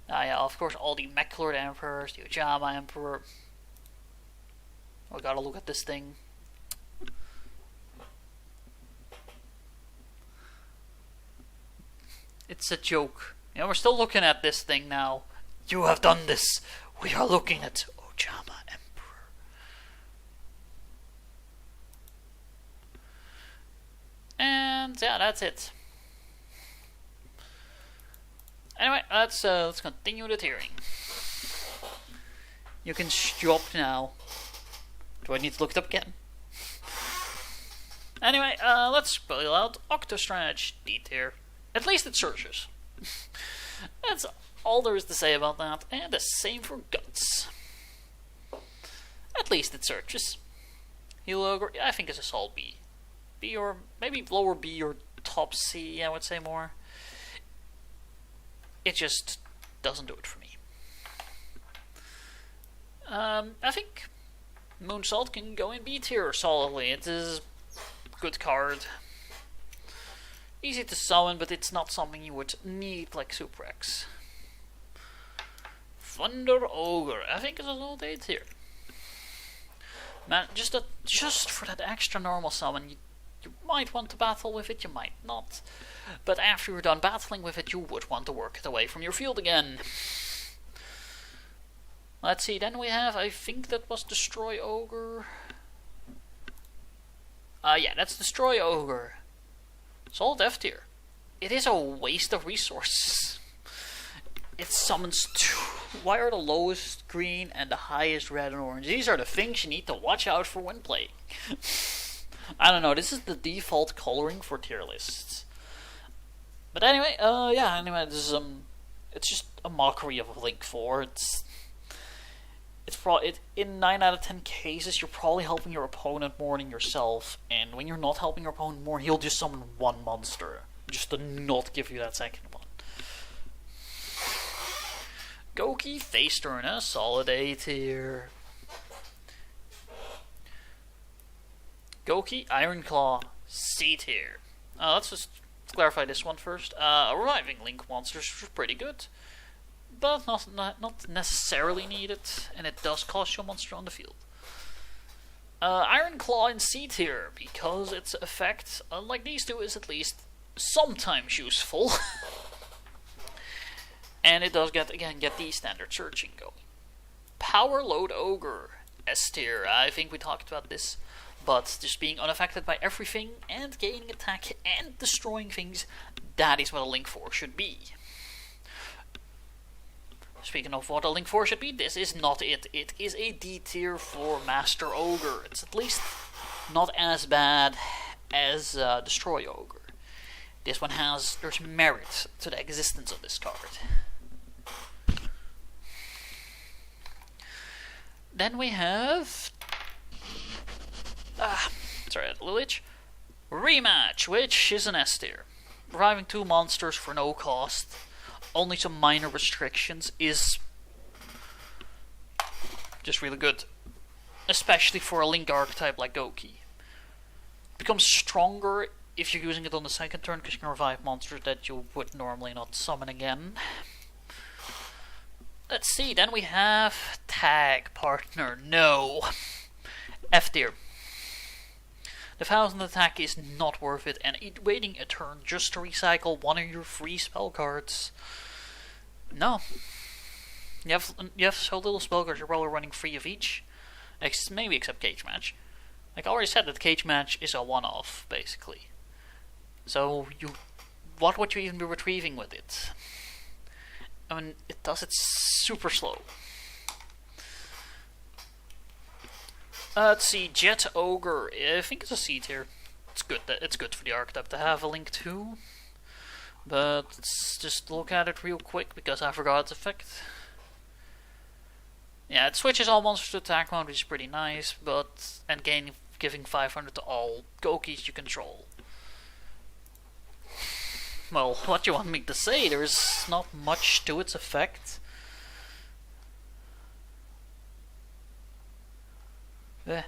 S1: Yeah, of course, all the Mech-Lord Emperors, the Ojama Emperor. We gotta look at this thing. It's a joke. We're still looking at this thing now. You have done this. We are looking at Ojama Emperor. And yeah, that's it. Anyway, let's continue the tiering. You can stop now. Do I need to look it up again? Anyway, let's spell out Octostratch D tier. At least it searches. That's all there is to say about that, and the same for Guts. At least it searches. Heal Ogre, I think it's a solid B. B or maybe lower B or top C, I would say more. It just doesn't do it for me. I think Moonsault can go in B tier solidly. It is a good card. Easy to summon, but it's not something you would need like Super X. Thunder Ogre, I think it's a little A tier. Man, just for that extra normal summon, you might want to battle with it, you might not. But after you're done battling with it, you would want to work it away from your field again. Let's see, then we have, I think that was Destroy Ogre. Yeah, that's Destroy Ogre. Solid F tier. It is a waste of resources. It summons two. Why are the lowest green and the highest red and orange? These are the things you need to watch out for when playing. I don't know, this is the default coloring for tier lists. But anyway, yeah, anyway, this is, it's just a mockery of a Link 4. In 9 out of 10 cases, you're probably helping your opponent more than yourself, and when you're not helping your opponent more, he'll just summon one monster, just to not give you that second one. Gouki, Face Turner, solid A tier. Gouki, Iron Claw, C tier. Let's just clarify this one first. Reviving Link monsters is pretty good, but not necessarily needed, and it does cost you a monster on the field. Iron Claw in C tier, because its effect, unlike these two, is at least sometimes useful. And it does get the standard searching going. Power Load Ogre, S tier. I think we talked about this, but just being unaffected by everything and gaining attack and destroying things, that is what a Link 4 should be. Speaking of what a Link 4 should be, this is not it. It is a D tier for Master Ogre. It's at least not as bad as Destroy Ogre. This one there's merit to the existence of this card. Then we have Lilich Rematch, which is an S tier. Reviving 2 monsters for no cost, only some minor restrictions, is just really good. Especially for a Link archetype like Gouki. Becomes stronger if you're using it on the second turn, because you can revive monsters that you would normally not summon again. Let's see, then we have Tag Partner. No. F tier. The 1000 attack is not worth it, and waiting a turn just to recycle one of your free spell cards. No. You have so little spell cards, you're probably running 3 of each. Maybe except Cage Match. Like I already said, that Cage Match is a one-off, basically. So, what would you even be retrieving with it? I mean, it does it super slow. Let's see, Jet Ogre. I think it's a C tier. It's good for the archetype to have a Link 2. But let's just look at it real quick because I forgot its effect. Yeah, it switches all monsters to attack mode, which is pretty nice, and giving 500 to all Goukis you control. Well, what do you want me to say? There's not much to its effect. I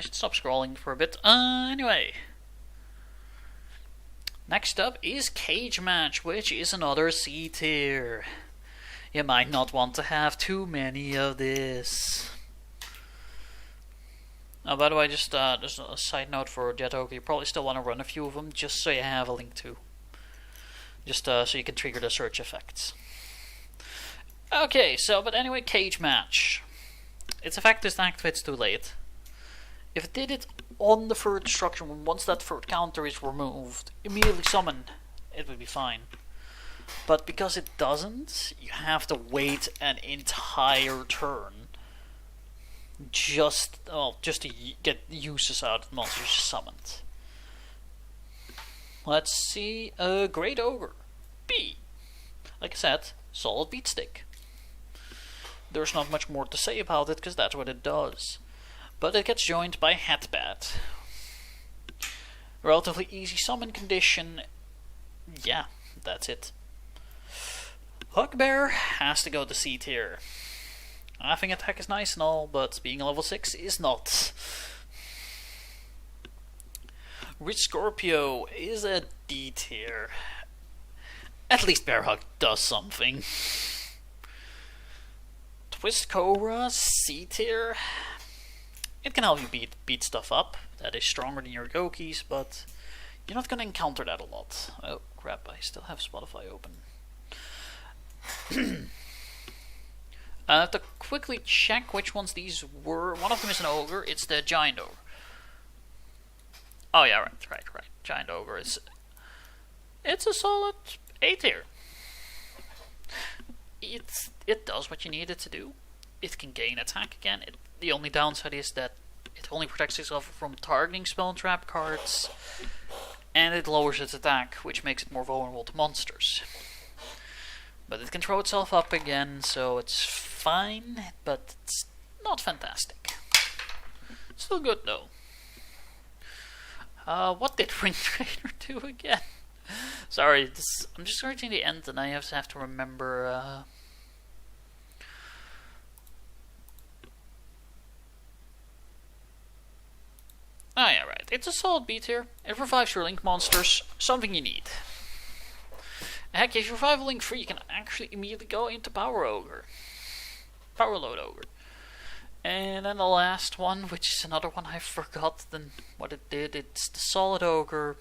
S1: should stop scrolling for a bit. Anyway. Next up is Cage Match, which is another C tier. You might not want to have too many of this. Oh, by the way, just there's a side note for Jet Ogre. You probably still want to run a few of them, just so you have a link to. Just so you can trigger the search effects. Okay, but anyway, Cage Match. Its effect is activates too late. If it did it on the third instruction, once that third counter is removed, immediately summon, it would be fine. But because it doesn't, you have to wait an entire turn just to get uses out of the monsters summoned. Let's see, Great Ogre. B. Like I said, solid beat stick. There's not much more to say about it because that's what it does. But it gets joined by Hatbat. Relatively easy summon condition. Yeah, that's it. Hugbear has to go to C tier. Laughing attack is nice and all, but being a level 6 is not. Rich Scorpio is a D tier. At least Bear Hug does something. Twist Cobra, C tier. It can help you beat stuff up that is stronger than your Goukis, but you're not going to encounter that a lot. Oh crap, I still have Spotify open. I have to quickly check which ones these were. One of them is an ogre, it's the Giant Ogre. Oh yeah, right. Giant Ogre is... It's a solid A tier. It does what you need it to do. It can gain attack again. The only downside is that it only protects itself from targeting spell and trap cards, and it lowers its attack, which makes it more vulnerable to monsters. But it can throw itself up again, so it's fine, but it's not fantastic. Still good though. What did Ring Trainer do again? Sorry, I'm just reaching the end and I have to remember... Oh yeah, right. It's a solid beat here. It revives your Link monsters. Something you need. Heck, if you revive a Link 3, you can actually immediately go into Power Ogre. Power Load Ogre. And then the last one, which is another one I forgot what it did. It's the Solid Ogre.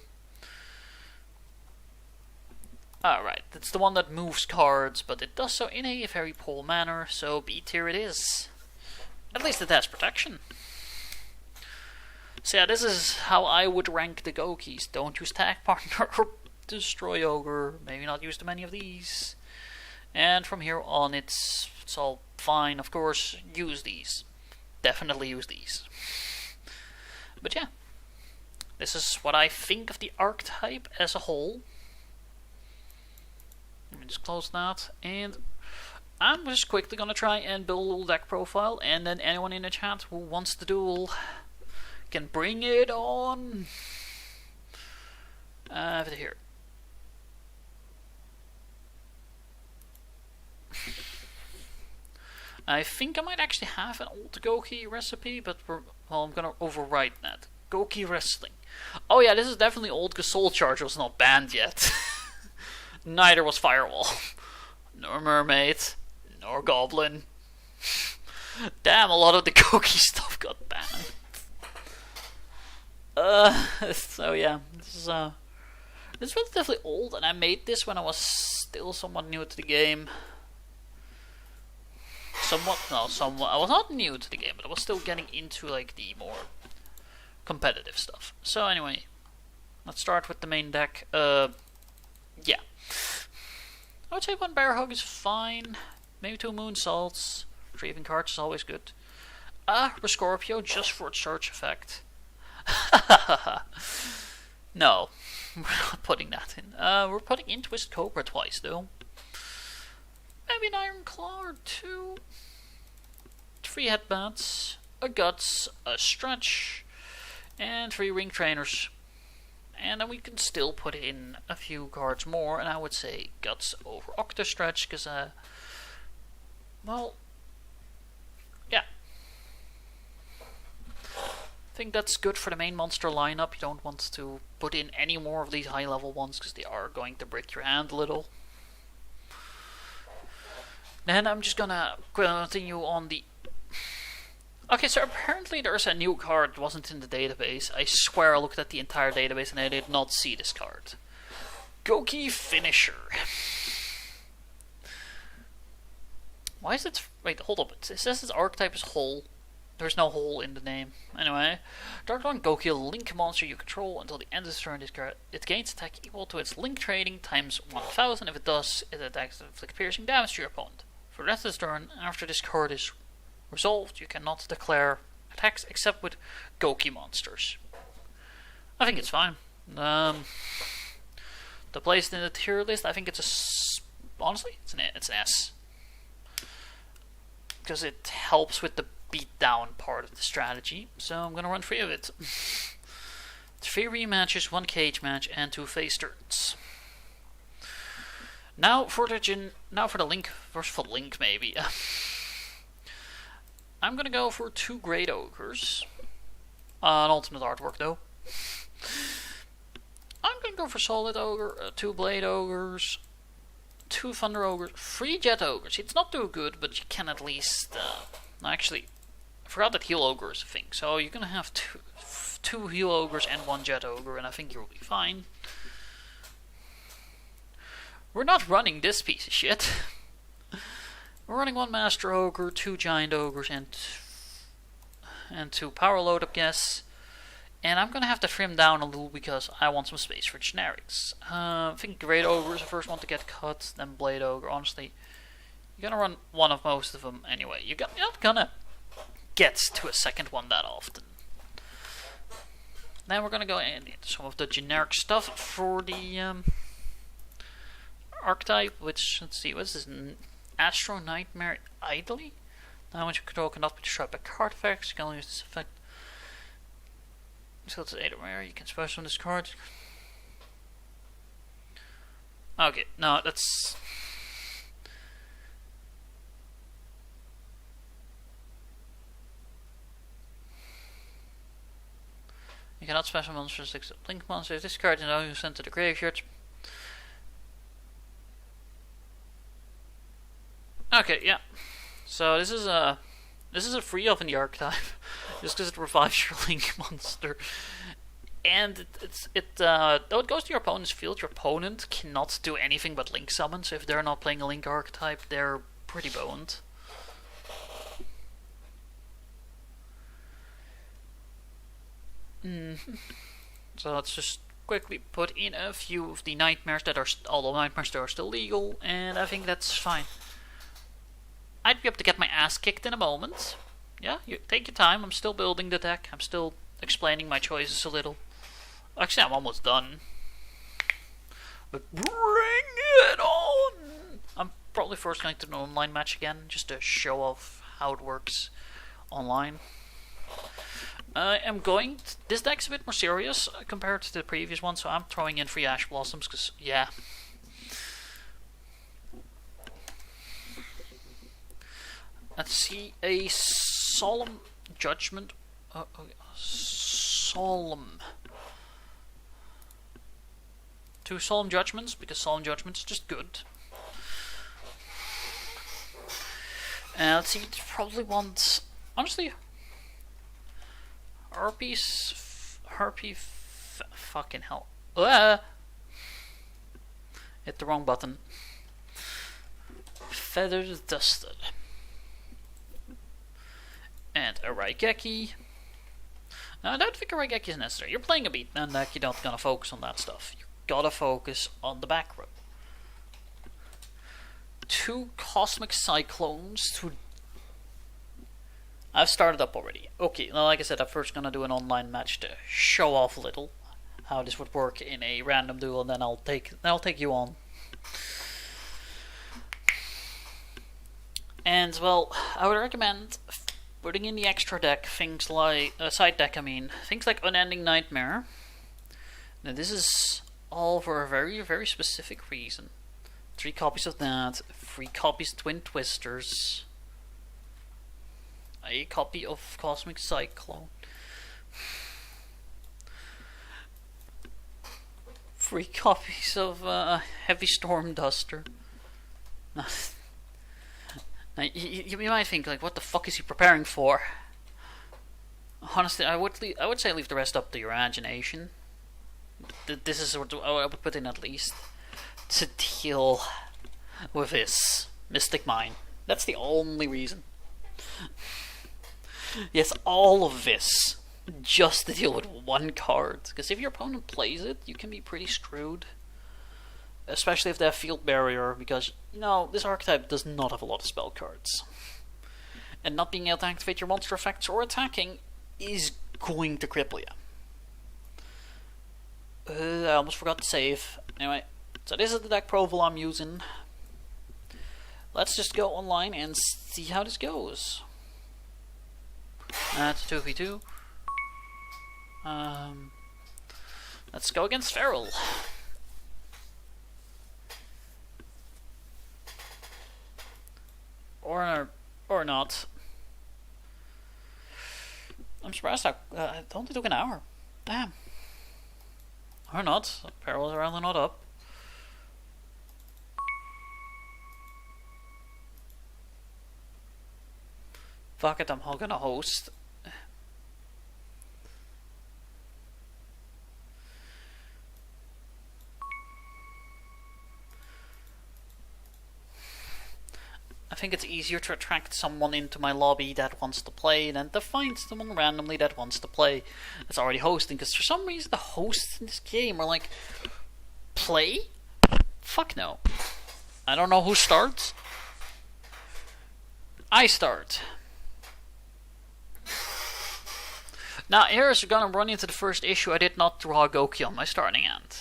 S1: Alright, it's the one that moves cards, but it does so in a very poor manner, so B tier it is. At least it has protection. So yeah, this is how I would rank the Goukis. Don't use Tag Partner or Destroy Ogre. Maybe not use too many of these. And from here on, it's all fine. Of course, use these. Definitely use these. But yeah, this is what I think of the archetype as a whole. Let me just close that. And I'm just quickly going to try and build a little deck profile. And then anyone in the chat who wants to duel can bring it on. Over here. I think I might actually have an old Gouki recipe, but I'm gonna overwrite that. Gouki Wrestling. Oh yeah, this is definitely old because Soul Charge was not banned yet. Neither was Firewall. Nor Mermaid. Nor Goblin. Damn, a lot of the Gouki stuff got banned. So yeah, this is relatively old, and I made this when I was still somewhat new to the game. Somewhat. I was not new to the game, but I was still getting into like the more competitive stuff. So anyway, let's start with the main deck. Yeah, I would say one Bear Hug is fine. Maybe 2 Moonsaults. Retrieving cards is always good. Scorpio just for its search effect. No, we're not putting that in. We're putting in Twist Cobra twice though. Maybe an Iron Claw or 2. 3 Headbats. a Guts, a Stretch, and 3 Ring Trainers. And then we can still put in a few cards more, and I would say Guts over Octastretch, because, well, yeah. I think that's good for the main monster lineup. You don't want to put in any more of these high level ones, because they are going to break your hand a little. Then I'm just gonna continue on the... Okay, so apparently there's a new card that wasn't in the database. I swear I looked at the entire database and I did not see this card. Gouki Finisher. Why is it... Wait, hold up. It says its archetype is Hole. There's no hole in the name. Anyway, Dark One Gouki, a link monster you control until the end of the turn. It gains attack equal to its link trading times 1000. If it does, it attacks and inflicts piercing damage to your opponent. For the rest of the turn, after this card is resolved, you cannot declare attacks except with Gouki monsters. I think it's fine. To place it in the tier list, I think it's a... Honestly, it's an S. Because it helps with the beatdown part of the strategy, so I'm gonna run 3 of it. 3 rematches, 1 cage match, and 2 face turns. Now for the link, first for link maybe. I'm gonna go for 2 Great Ogres. An alternate artwork though. I'm gonna go for Solid Ogre, 2 Blade Ogres, 2 Thunder Ogres, 3 Jet Ogres. It's not too good, but you can at least... actually, I forgot that Heal Ogre is a thing. So you're gonna have 2 Heal Ogres and 1 Jet Ogre, and I think you'll be fine. We're not running this piece of shit. We're running 1 Master Ogre, 2 Giant Ogres, and 2 Power Load Up Guess. And I'm gonna have to trim down a little because I want some space for generics. I think Great Ogre is the first one to get cut, then Blade Ogre. Honestly, you're gonna run one of most of them anyway. You're not gonna get to a second one that often. Then we're gonna go into some of the generic stuff for the archetype, which, let's see, what's this? Astro Nightmare Idly? Now when you control cannot be destroyed by card effects, you can only use this effect. So it's 8 or rare, you can special on this card. Okay, no, that's... You cannot special monsters except link monsters. This card is now sent to the graveyard. Okay, yeah. So this is a free up in the archetype, just because it revives your link monster, and though it goes to your opponent's field, your opponent cannot do anything but link summon. So if they're not playing a link archetype, they're pretty boned. So let's just quickly put in a few of the nightmares that are, although nightmares that are still legal, and I think that's fine. I'd be able to get my ass kicked in a moment. Yeah, you take your time. I'm still building the deck. I'm still explaining my choices a little. Actually, I'm almost done. But bring it on! I'm probably first going to do an online match again, just to show off how it works online. I am going... This deck's a bit more serious compared to the previous one, so I'm throwing in 3 Ash Blossoms, because, yeah... Let's see, a Solemn Judgment. Solemn. 2 Solemn Judgments, because Solemn Judgment's just good. Let's see, it probably wants. Honestly, fucking hell. Hit the wrong button. Feathers Dusted. And a Raigeki. Now, I don't think a Raigeki is necessary. You're playing a beatdown deck, you're not gonna focus on that stuff. You gotta focus on the back row. 2 Cosmic Cyclones to... I've started up already. Okay, now like I said, I'm first gonna do an online match to show off a little how this would work in a random duel, and then I'll take you on. And well, I would recommend putting in the extra deck, things like side deck. I mean, things like Unending Nightmare. Now this is all for a very, very specific reason. 3 copies of that, 3 copies of Twin Twisters, a copy of Cosmic Cyclone, 3 copies of Heavy Storm Duster. Now, you might think, like, what the fuck is he preparing for? Honestly, I would say leave the rest up to your imagination. This is what I would put in at least to deal with this Mystic Mine. That's the only reason. Yes, all of this just to deal with 1 card. Because if your opponent plays it, you can be pretty screwed. Especially if they have Field Barrier, because, you know, this archetype does not have a lot of spell cards. And not being able to activate your monster effects or attacking is going to cripple you. I almost forgot to save. Anyway, so this is the deck profile I'm using. Let's just go online and see how this goes. That's 2v2. Let's go against Feral. Or not. I'm surprised it only took an hour. Damn. Or not. Perils are rather not up. Fuck it, I'm gonna host. I think it's easier to attract someone into my lobby that wants to play than to find someone randomly that wants to play that's already hosting, because for some reason the hosts in this game are like, play? Fuck no. I don't know who starts. I start. Now here's gonna run into the first issue. I did not draw Gouki on my starting hand.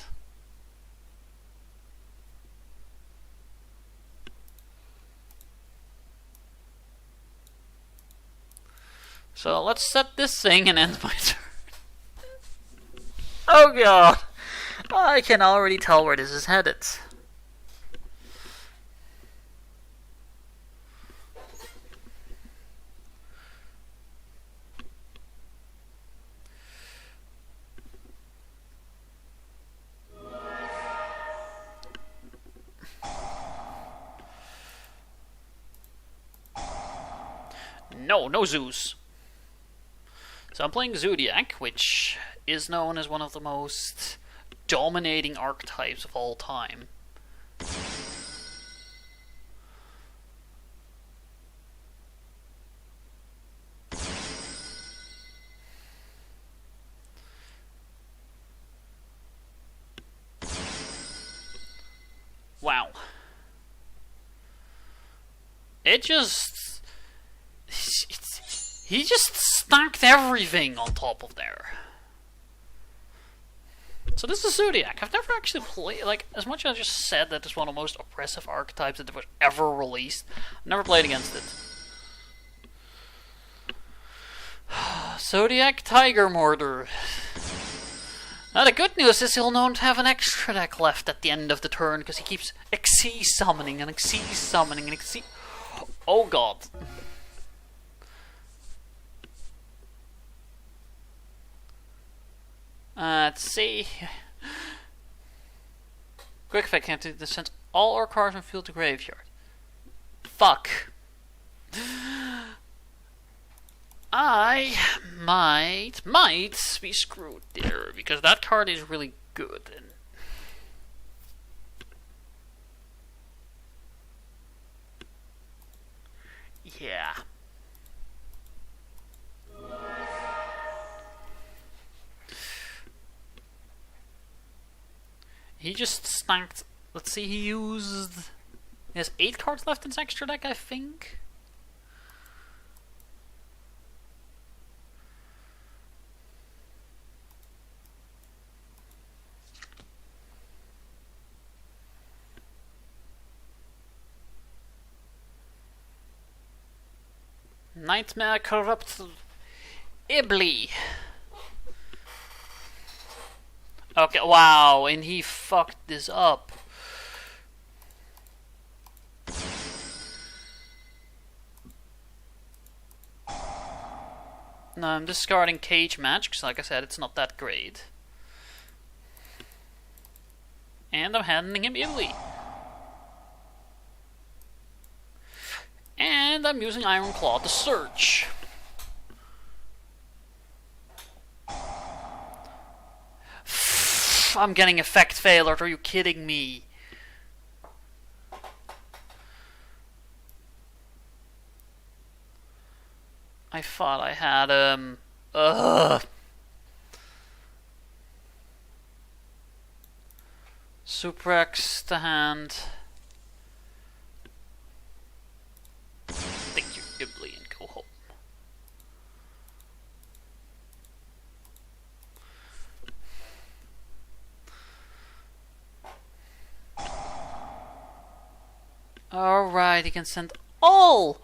S1: So let's set this thing and end my turn. Oh god! I can already tell where this is headed. No Zeus. So I'm playing Zodiac, which is known as one of the most dominating archetypes of all time. Wow. He just stacked everything on top of there. So this is Zodiac. I've never actually played, like, as much as I just said that it's one of the most oppressive archetypes that was ever released, I've never played against it. Zodiac Tiger Mortar. Now the good news is he'll not have an extra deck left at the end of the turn, because he keeps Xyz summoning and Xyz summoning and Xyz... Oh god. Let's see. Quick effect can't send all our cards from field to graveyard. Fuck. I might be screwed there, because that card is really good. And yeah. He just stacked. Let's see, he has 8 cards left in his extra deck, I think. Nightmare corrupt Ibli. Okay, wow, and he fucked this up. No, I'm discarding Cage Match, because like I said, it's not that great. And I'm handing him Ibli. And I'm using Iron Claw to search. I'm getting effect failure, are you kidding me? I thought I had Suprex to hand. Take your Ibli and go home. Alright, he can send all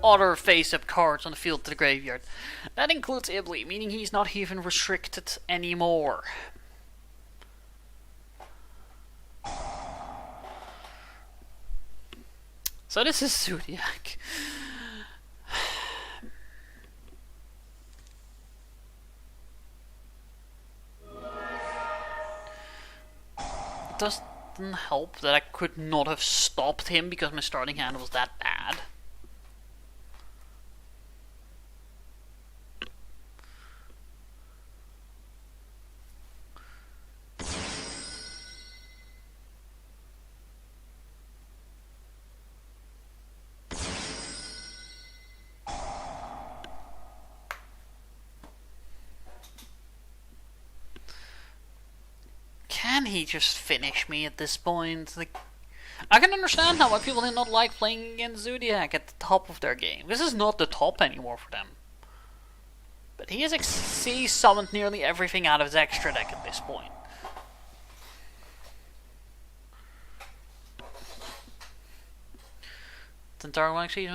S1: other face-up cards on the field to the graveyard. That includes Ibli, meaning he's not even restricted anymore. So this is Zodiac. It doesn't help that I could not have stopped him because my starting hand was that bad. Can he just finish me at this point? Like, I can understand now why people did not like playing against Zodiac at the top of their game. This is not the top anymore for them. But he has summoned nearly everything out of his extra deck at this point. Entire one actually.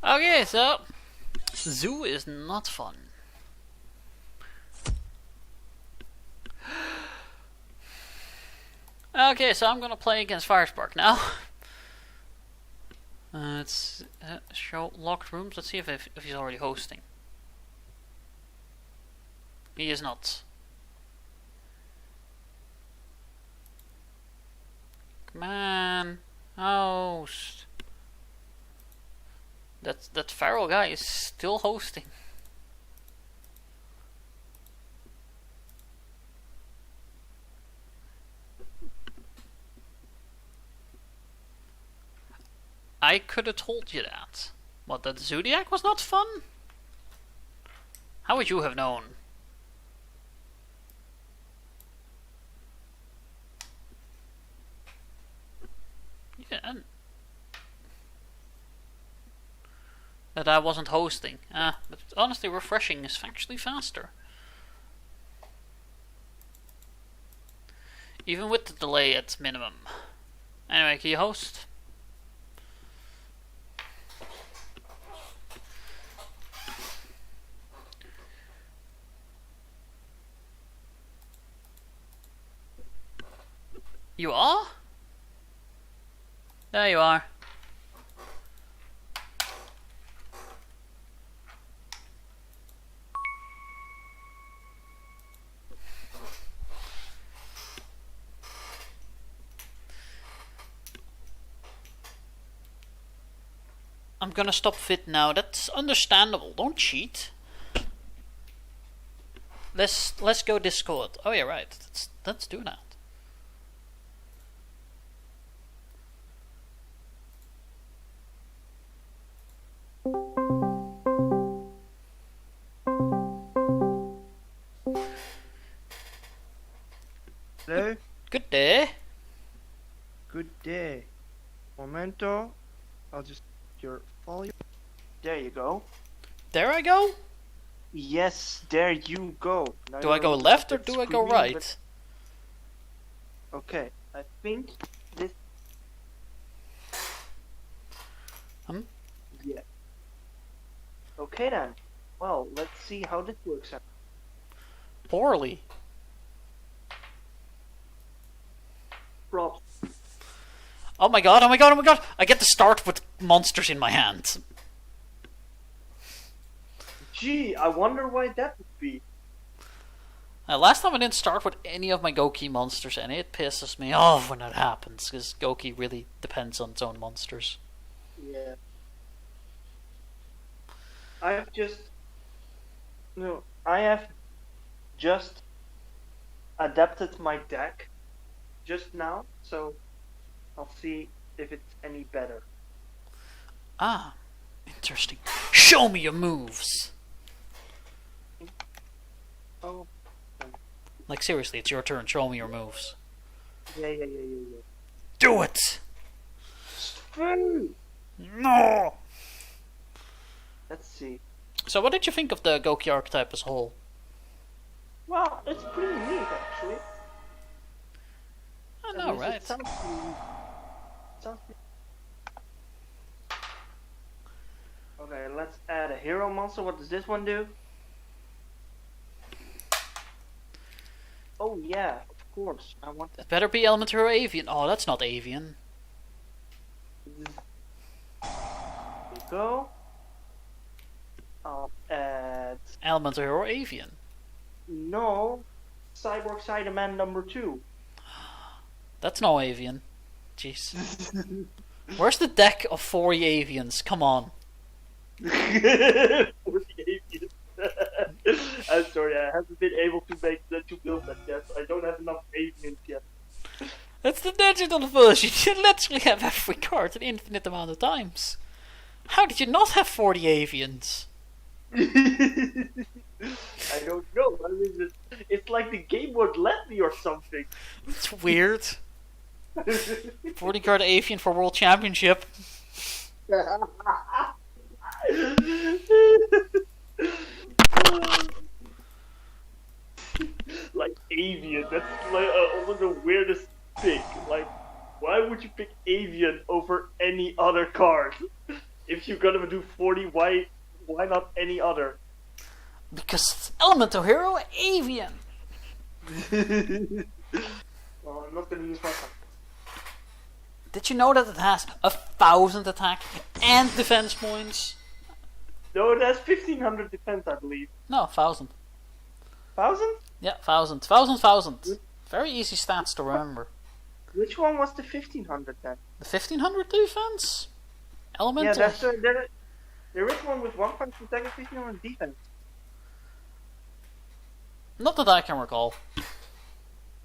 S1: Okay, so Zoo is not fun. Okay, so I'm gonna play against Firespark now. Let's show locked rooms. Let's see if he's already hosting. He is not. Come on, host. That feral guy is still hosting. I could have told you that. What, that Zodiac was not fun? How would you have known? Yeah. That I wasn't hosting. But honestly, refreshing is actually faster. Even with the delay at minimum. Anyway, can you host? You are? There you are. I'm gonna stop fit now. That's understandable. Don't cheat. Let's go Discord. Oh yeah, right. Let's do that.
S2: Hello?
S1: Good day.
S2: Good day. Momento. I'll just your volume. There you go.
S1: There I go.
S2: Yes, there you go. Now
S1: Do I go left or do I go right?
S2: Okay, I think this...
S1: Hmm?
S2: Yeah. Okay then. Well, let's see how this works out.
S1: Poorly.
S2: Props.
S1: Oh my god, oh my god, oh my god! I get to start with monsters in my hand.
S2: Gee, I wonder why that would be.
S1: Last time I didn't start with any of my Gouki monsters, and it pisses me off when that happens, because Gouki really depends on its own monsters.
S2: Yeah. I have just adapted my deck just now, so I'll see if it's any better.
S1: Ah, interesting. Show me your moves!
S2: Oh.
S1: Like, seriously, it's your turn. Show me your moves.
S2: Yeah.
S1: Do it!
S2: Food!
S1: No!
S2: Let's see.
S1: So what did you think of the Gouki archetype as a whole?
S2: Well, it's pretty neat, actually.
S1: I know, right?
S2: It sounds pretty neat. Okay, let's add a hero monster. What does this one do? Oh yeah, of course. I want
S1: It better be Elemental or Avian. Oh, that's not Avian.
S2: There you go. I'll add...
S1: Elemental or Avian.
S2: No. Cyborg Cyberman number 2.
S1: That's no Avian. Jeez. Where's the deck of 40 Avians? Come on.
S2: 40 avians. I'm sorry, I haven't been able to build that yet. I don't have enough avians yet.
S1: That's the digital version. You literally have every card an infinite amount of times. How did you not have 40 Avians?
S2: I don't know. I mean, it's like the game won't let me or something.
S1: It's weird. 40 card Avian for World Championship.
S2: Like Avian, that's like also the weirdest pick. Like, why would you pick Avian over any other card? If you're gonna do 40, why not any other?
S1: Because it's Elemental Hero Avian.
S2: Well, I'm not gonna use my time.
S1: Did you know that it has 1,000 attack and defense points?
S2: No, it has 1500 defense, I believe.
S1: No, 1,000.
S2: 1000?
S1: Yeah, 1,000. 1,000. Very easy stats to remember.
S2: Which one was the 1500 then?
S1: The 1,500 defense? Elemental.
S2: Yeah, there is one with 1 punch attack and 1500 defense.
S1: Not that I can recall.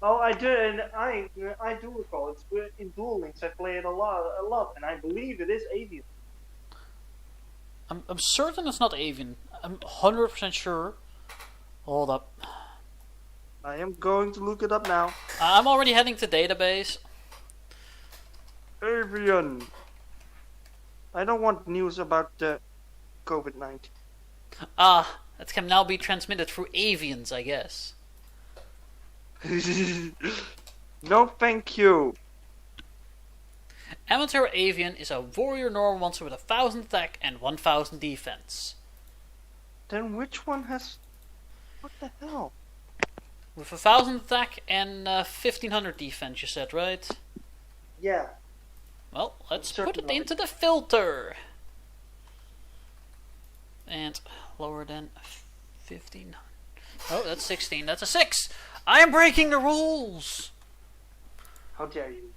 S2: Oh, I do, and I do recall. It's in Duel Links. I play it a lot, and I believe it is Avian.
S1: I'm certain it's not Avian. I'm 100% sure. Hold up.
S2: I am going to look it up now.
S1: I'm already heading to database.
S2: Avian. I don't want news about the COVID-19.
S1: Ah, it can now be transmitted through avians, I guess.
S2: No, thank you.
S1: Amateur Avian is a warrior normal monster with 1,000 attack and 1,000 defense.
S2: Then which one has... What the hell?
S1: With 1,000 attack and 1,500 defense, you said, right?
S2: Yeah.
S1: Well, let's put it into the filter. And lower than 15. Oh, that's 16. That's a 6. I am breaking the rules.
S2: How dare you?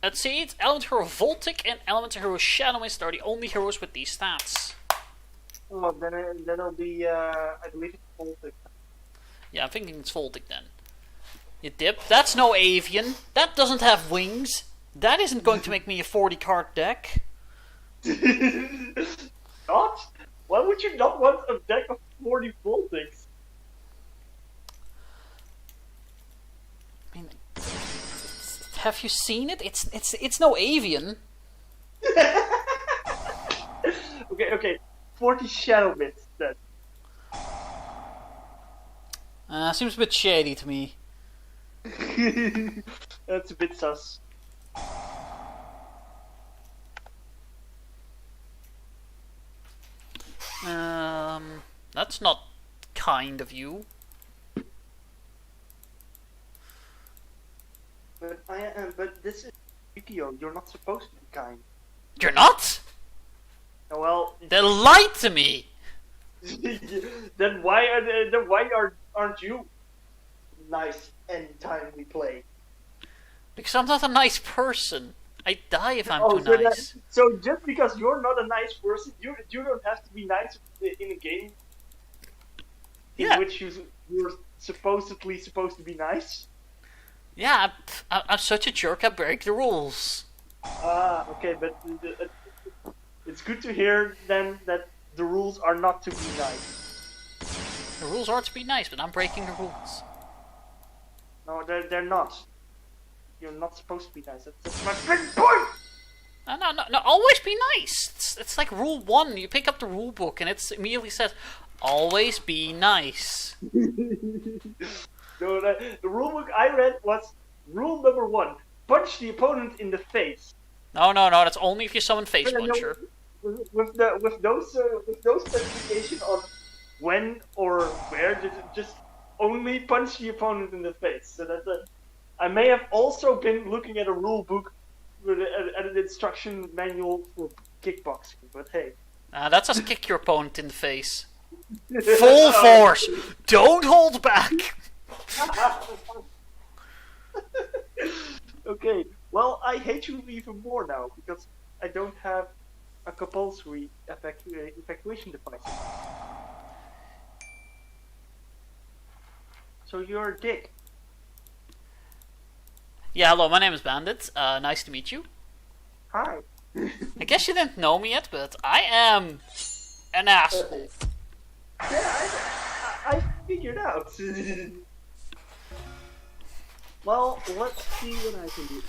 S1: Let's see. It's Elemental Hero Voltic and Elemental Hero Shadow Mist are the only heroes with these stats.
S2: Oh, then it'll be. I believe it's Baltic.
S1: Yeah, I'm thinking it's Voltic then. You dip. That's no Avian. That doesn't have wings. That isn't going to make me a 40 card deck.
S2: Not? Why would you not want a deck of 40 Baltics?
S1: I mean, have you seen it? It's no Avian.
S2: Okay. 40 Shadow Mists then.
S1: Seems a bit shady to me.
S2: That's a bit sus.
S1: That's not kind of you.
S2: But I am. But this is Yukio. You're not supposed to be kind.
S1: You're not?
S2: Oh, well,
S1: They lied to me!
S2: then why aren't you nice anytime we play?
S1: Because I'm not a nice person. I die if I'm too
S2: so
S1: nice.
S2: So just because you're not a nice person, you don't have to be nice in a game in which you're supposedly supposed to be nice?
S1: Yeah, I'm such a jerk, I break the rules.
S2: Okay, but it's good to hear then that the rules are not to be nice.
S1: The rules are to be nice, but I'm breaking the rules.
S2: No, they're not. You're not supposed to be nice. That's my big point!
S1: No, always be nice. It's like rule 1. You pick up the rule book and it immediately says, always be nice.
S2: No, the rule book I read was rule number 1. Punch the opponent in the face.
S1: No, that's only if you summon Face Puncher.
S2: With those specification on when or where, just only punch the opponent in the face. So that's I may have also been looking at a rule book with an instruction manual for kickboxing, but hey.
S1: That says kick your opponent in the face. Full force! Don't hold back!
S2: Okay, well, I hate you even more now, because I don't have a compulsory evacuation device. So you're a dick.
S1: Yeah, hello, my name is Bandit. Nice to meet you.
S2: Hi.
S1: I guess you didn't know me yet, but I am an asshole.
S2: Yeah, I figured out. Well, let's see what I can do.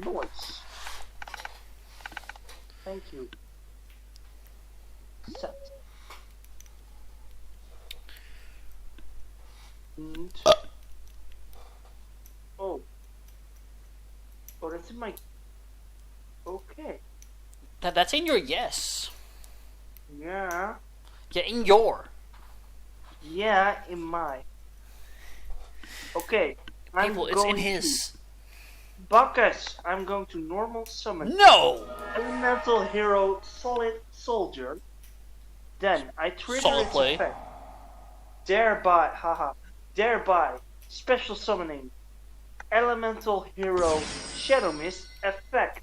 S2: Oh, nice. Thank you. Set. And... Oh, that's in my... Okay.
S1: That's in your yes.
S2: Yeah.
S1: Yeah, in your.
S2: Yeah, in my. Okay.
S1: People, it's in his.
S2: Bacchus, I'm going to normal summon.
S1: No!
S2: Elemental hero, solid soldier. Then I trigger
S1: Solid
S2: its
S1: play.
S2: effect. Thereby, special summoning. Elemental hero, Shadow Mist effect.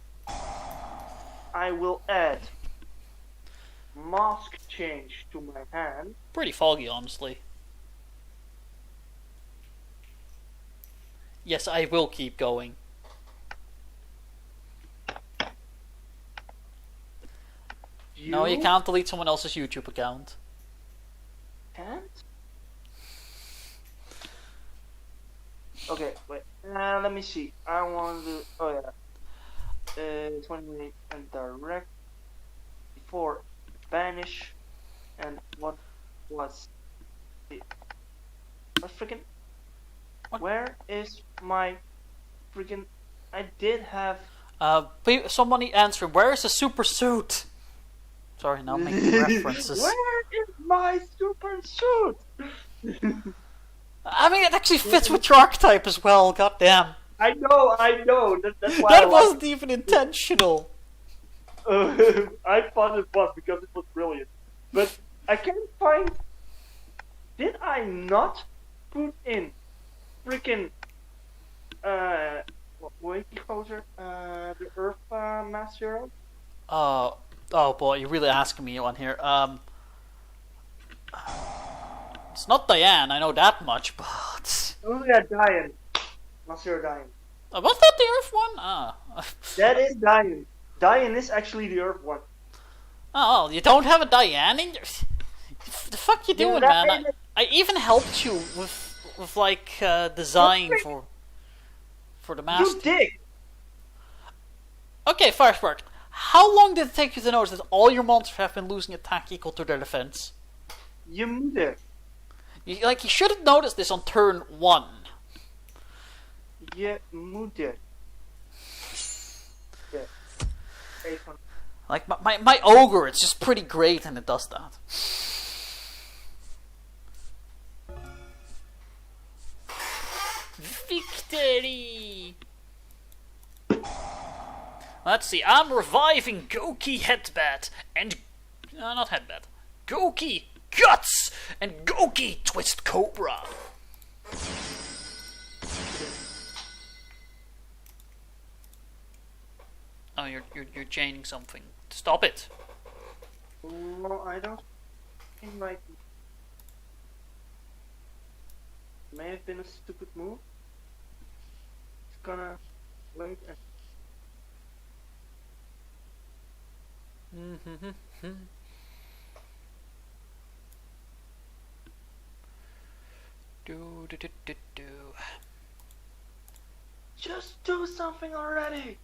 S2: I will add mask change to my hand.
S1: Pretty foggy, honestly. Yes, I will keep going. No, you can't delete someone else's YouTube account.
S2: Can't? Okay, wait. Let me see. I want to do... Oh, yeah. 28 and direct. Before banish. And what was it? What freaking...
S1: What?
S2: Where is my freaking... I did have...
S1: Somebody answer, where is the super suit? Sorry, now I'm making references.
S2: Where is my super suit?
S1: I mean, it actually fits with your archetype as well, goddamn.
S2: I know. That's why
S1: That wasn't even intentional.
S2: I thought it was because it was brilliant. But I can't find... Did I not put in freaking... Wait, closer? The Earth Mass Hero?
S1: Oh boy, you're really asking me one here. It's not Diane, I know that much, but...
S2: Oh yeah, Diane. Mass Hero Diane.
S1: Was that the Earth one?
S2: That is Diane. Diane is actually the Earth one.
S1: Oh, you don't have a Diane in your... The fuck you doing, man? I even helped you with like, design for the master.
S2: You dick!
S1: Okay, Firespark. How long did it take you to notice that all your monsters have been losing attack equal to their defense?
S2: You mother.
S1: You should have noticed this on turn 1.
S2: Yeah, muted. Yeah. 800.
S1: Like, my ogre, it's just pretty great and it does that. Victory! Let's see, I'm reviving Gouki Headbat and... not Headbat. Gouki Guts and Gouki Twist Cobra. Oh, you're chaining something. Stop it.
S2: No, I don't think like... May have been a stupid move. It's gonna wait and...
S1: Do.
S2: Just do something already!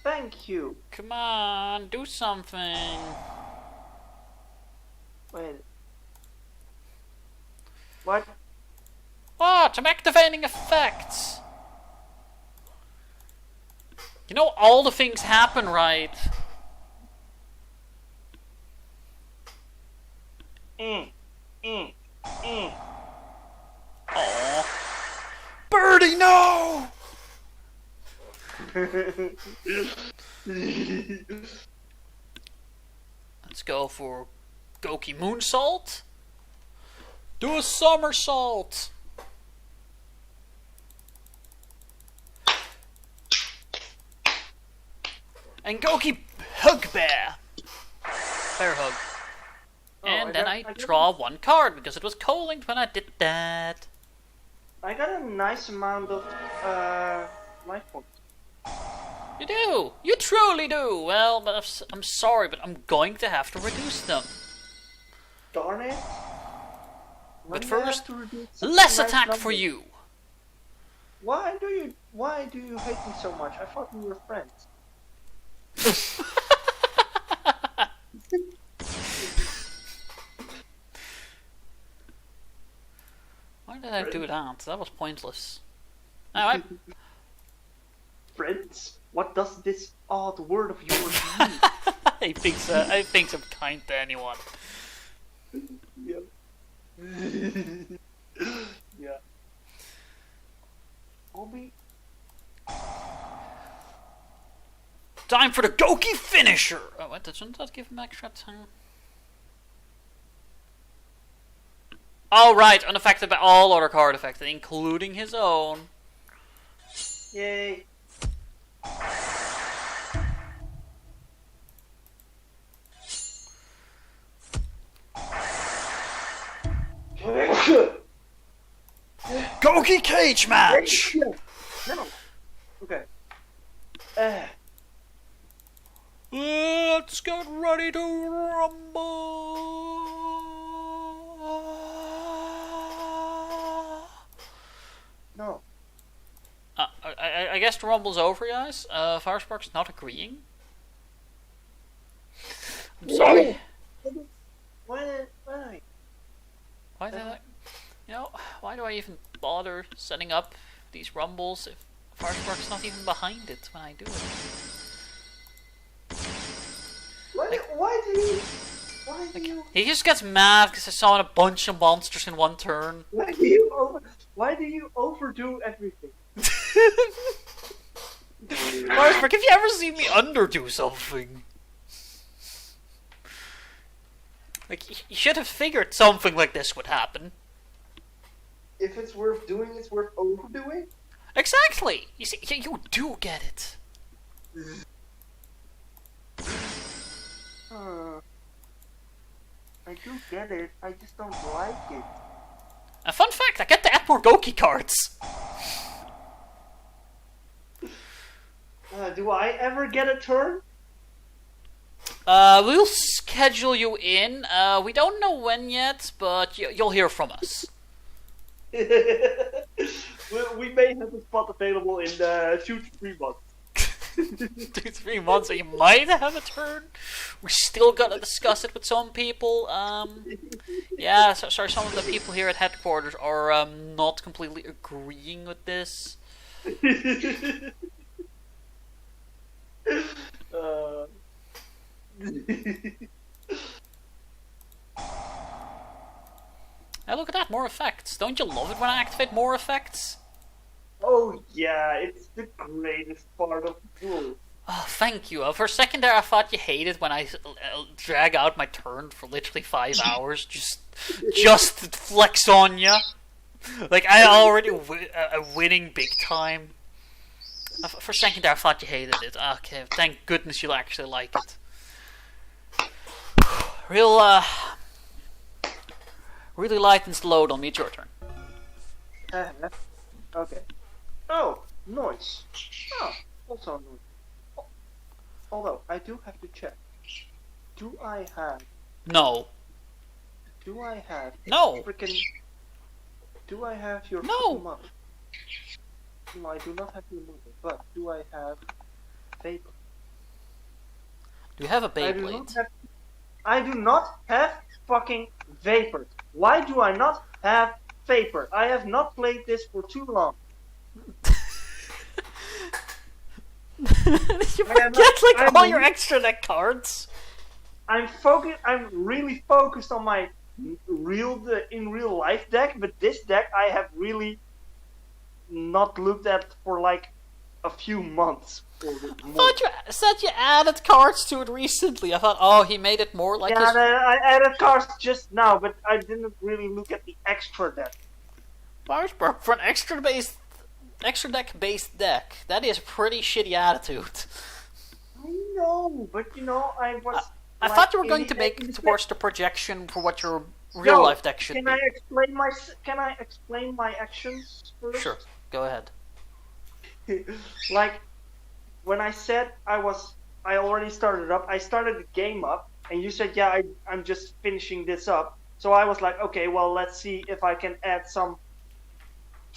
S2: Thank you!
S1: Come on, do something.
S2: Wait. What?
S1: What? I'm activating effects. You know, all the things happen right. Aww. Birdie, no! Let's go for Gouki Moonsault. Do a somersault. And Gouki Hugbear. Fair hug. And then I draw 1 card because it was co-linked when I did that.
S2: I got a nice amount of life points.
S1: You do! You truly do! Well, but I'm sorry, but I'm going to have to reduce them.
S2: Darn it!
S1: But first, less attack for you!
S2: Why do you hate me so much? I thought we were friends.
S1: Why did I do that? That was pointless. Anyway.
S2: Friends? What does this odd word of yours mean?
S1: I think I'm kind to anyone.
S2: Yeah. Yeah. Obi?
S1: Time for the Gouki finisher! Oh, wait, doesn't that give him extra time? Oh, right, unaffected by all other card effects, including his own.
S2: Yay.
S1: Gouki cage match!
S2: No. Okay.
S1: Let's get ready to rumble!
S2: No.
S1: I guess the rumble's over, guys. Firespark's not agreeing. I'm sorry.
S2: Why?
S1: Why did I... You know, why do I even bother setting up these rumbles if Firespark's not even behind it when I do it?
S2: Why do you...
S1: He just gets mad because I saw a bunch of monsters in one turn.
S2: Why do you overdo everything?
S1: Firespark, have you ever seen me underdo something? Like, you should have figured something like this would happen.
S2: If it's worth doing, it's worth overdoing?
S1: Exactly! You see, you do get it.
S2: I do get it, I just don't like it.
S1: A fun fact, I get to add more Gouki cards.
S2: Do I ever get a turn?
S1: We'll schedule you in. We don't know when yet, but you'll hear from us.
S2: We may have a spot available in 2 to 3 months.
S1: 2-3 months, so you might have a turn. We still gotta discuss it with some people. Yeah, sorry, some of the people here at headquarters are not completely agreeing with this. Hey, look at that, more effects. Don't you love it when I activate more effects?
S2: Oh yeah, it's the greatest part of the duel.
S1: Oh, thank you. For a second there, I thought you hated when I drag out my turn for literally 5 hours just to flex on ya. Like, I already winning big time. For a second there, I thought you hated it. Okay, thank goodness you actually like it. Really lightens the load on me. It's your turn.
S2: Okay. Oh, noise. Oh, also noise. Although, I do have to check. Do I have...
S1: No.
S2: Do I have...
S1: No.
S2: Frickin'... Do I have your
S1: No.
S2: mother? No, I do not have your mother, but do I have... Vapor?
S1: Do you have a Beyblade?
S2: I do not have fucking Vapor. Why do I not have Vapor? I have not played this for too long.
S1: You forget all your extra deck cards.
S2: I'm really focused on my in real life deck, but this deck I have really not looked at for like a few months.
S1: I thought you said you added cards to it recently. I thought, oh, he made it more like.
S2: Yeah, I added cards just now, but I didn't really look at the extra deck.
S1: Marsburg, for an extra deck based deck, that is a pretty shitty attitude.
S2: I know, but I was.
S1: I thought you were going to make it towards the projection for what your real life deck should be.
S2: Can I explain my actions first?
S1: Sure, go ahead.
S2: Like, when I said I already started up, I started the game up, and you said, yeah, I'm just finishing this up. So I was like, okay, well, let's see if I can add some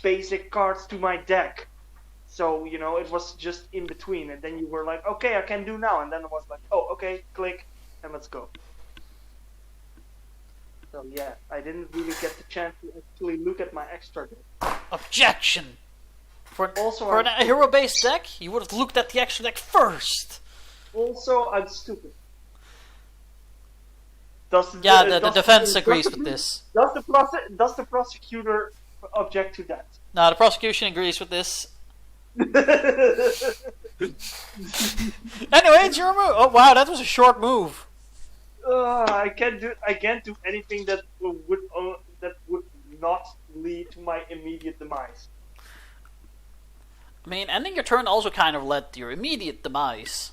S2: basic cards to my deck. So, it was just in between, and then you were like, okay, I can do now, and then I was like, oh, okay, click, and let's go. So yeah, I didn't really get the chance to actually look at my extra deck.
S1: Objection! For a hero-based deck, you would have looked at the extra deck first!
S2: Also, I'm stupid.
S1: The defense agrees with this.
S2: Does the prosecutor object to that?
S1: No, the prosecution agrees with this. Anyway, it's your move. Oh wow, that was a short move.
S2: I can't do anything that would not lead to my immediate demise.
S1: I mean, ending your turn also kind of led to your immediate demise.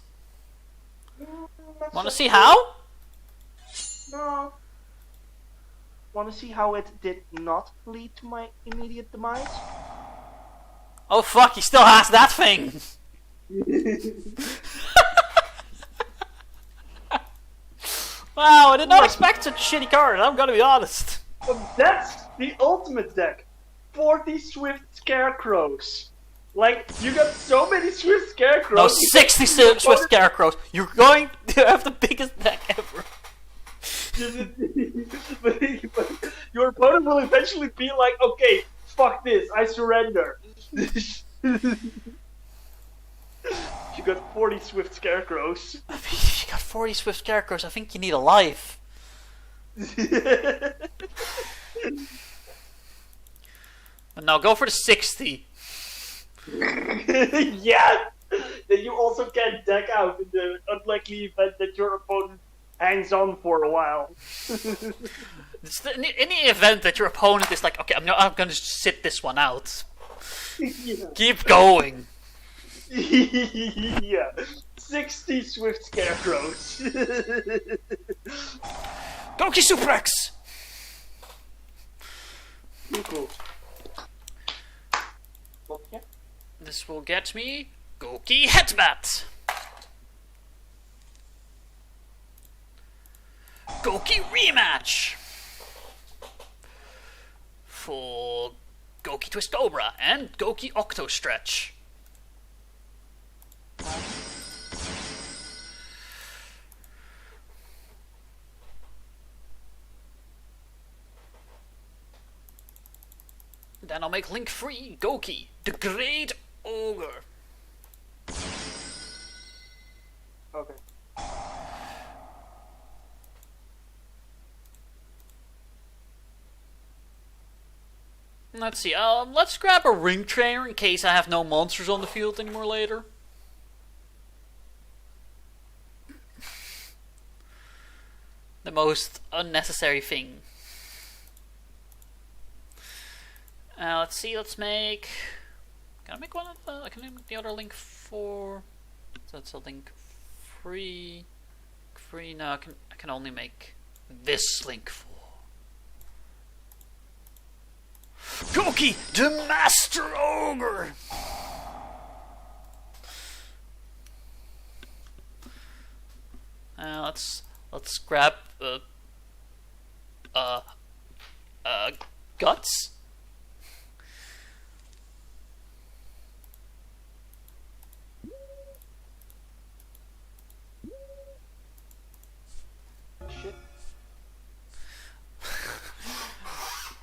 S1: Want to see how?
S2: No. Want to see how it did not lead to my immediate demise?
S1: Oh fuck, he still has that thing! Wow, I did not expect such a shitty card, I'm gonna be honest.
S2: That's the ultimate deck. 40 Swift Scarecrows. Like, you got so many Swift Scarecrows.
S1: No, 60 Swift Scarecrows. You're going to have the biggest deck ever.
S2: but your opponent will eventually be like, okay, fuck this, I surrender. You got 40 Swift Scarecrows.
S1: I mean, if you got 40 Swift Scarecrows, I think you need a life. But now go for the 60.
S2: Yeah! Then you also can't deck out in the unlikely event that your opponent hangs on for a while.
S1: In the event that your opponent is like, okay, I'm gonna just sit this one out.
S2: Yeah.
S1: Keep going.
S2: Yeah. 60 Swift Scarecrows.
S1: Gouki Suplex!
S2: Cool. Okay.
S1: This will get me Gouki Headbat. Gouki Rematch. For Gouki Twist Cobra and Gouki Octo Stretch. Then I'll make Link 3 Gouki, the Great Ogre.
S2: Okay.
S1: Let's see, let's grab a ring trainer in case I have no monsters on the field anymore later. The most unnecessary thing. Let's see, let's make... Can I make one of the... Can I make the other Link 4? So it's a Link 3... No, I can only make this Link 4. Gouki, the Master Ogre! Let's grab guts.
S2: Shit.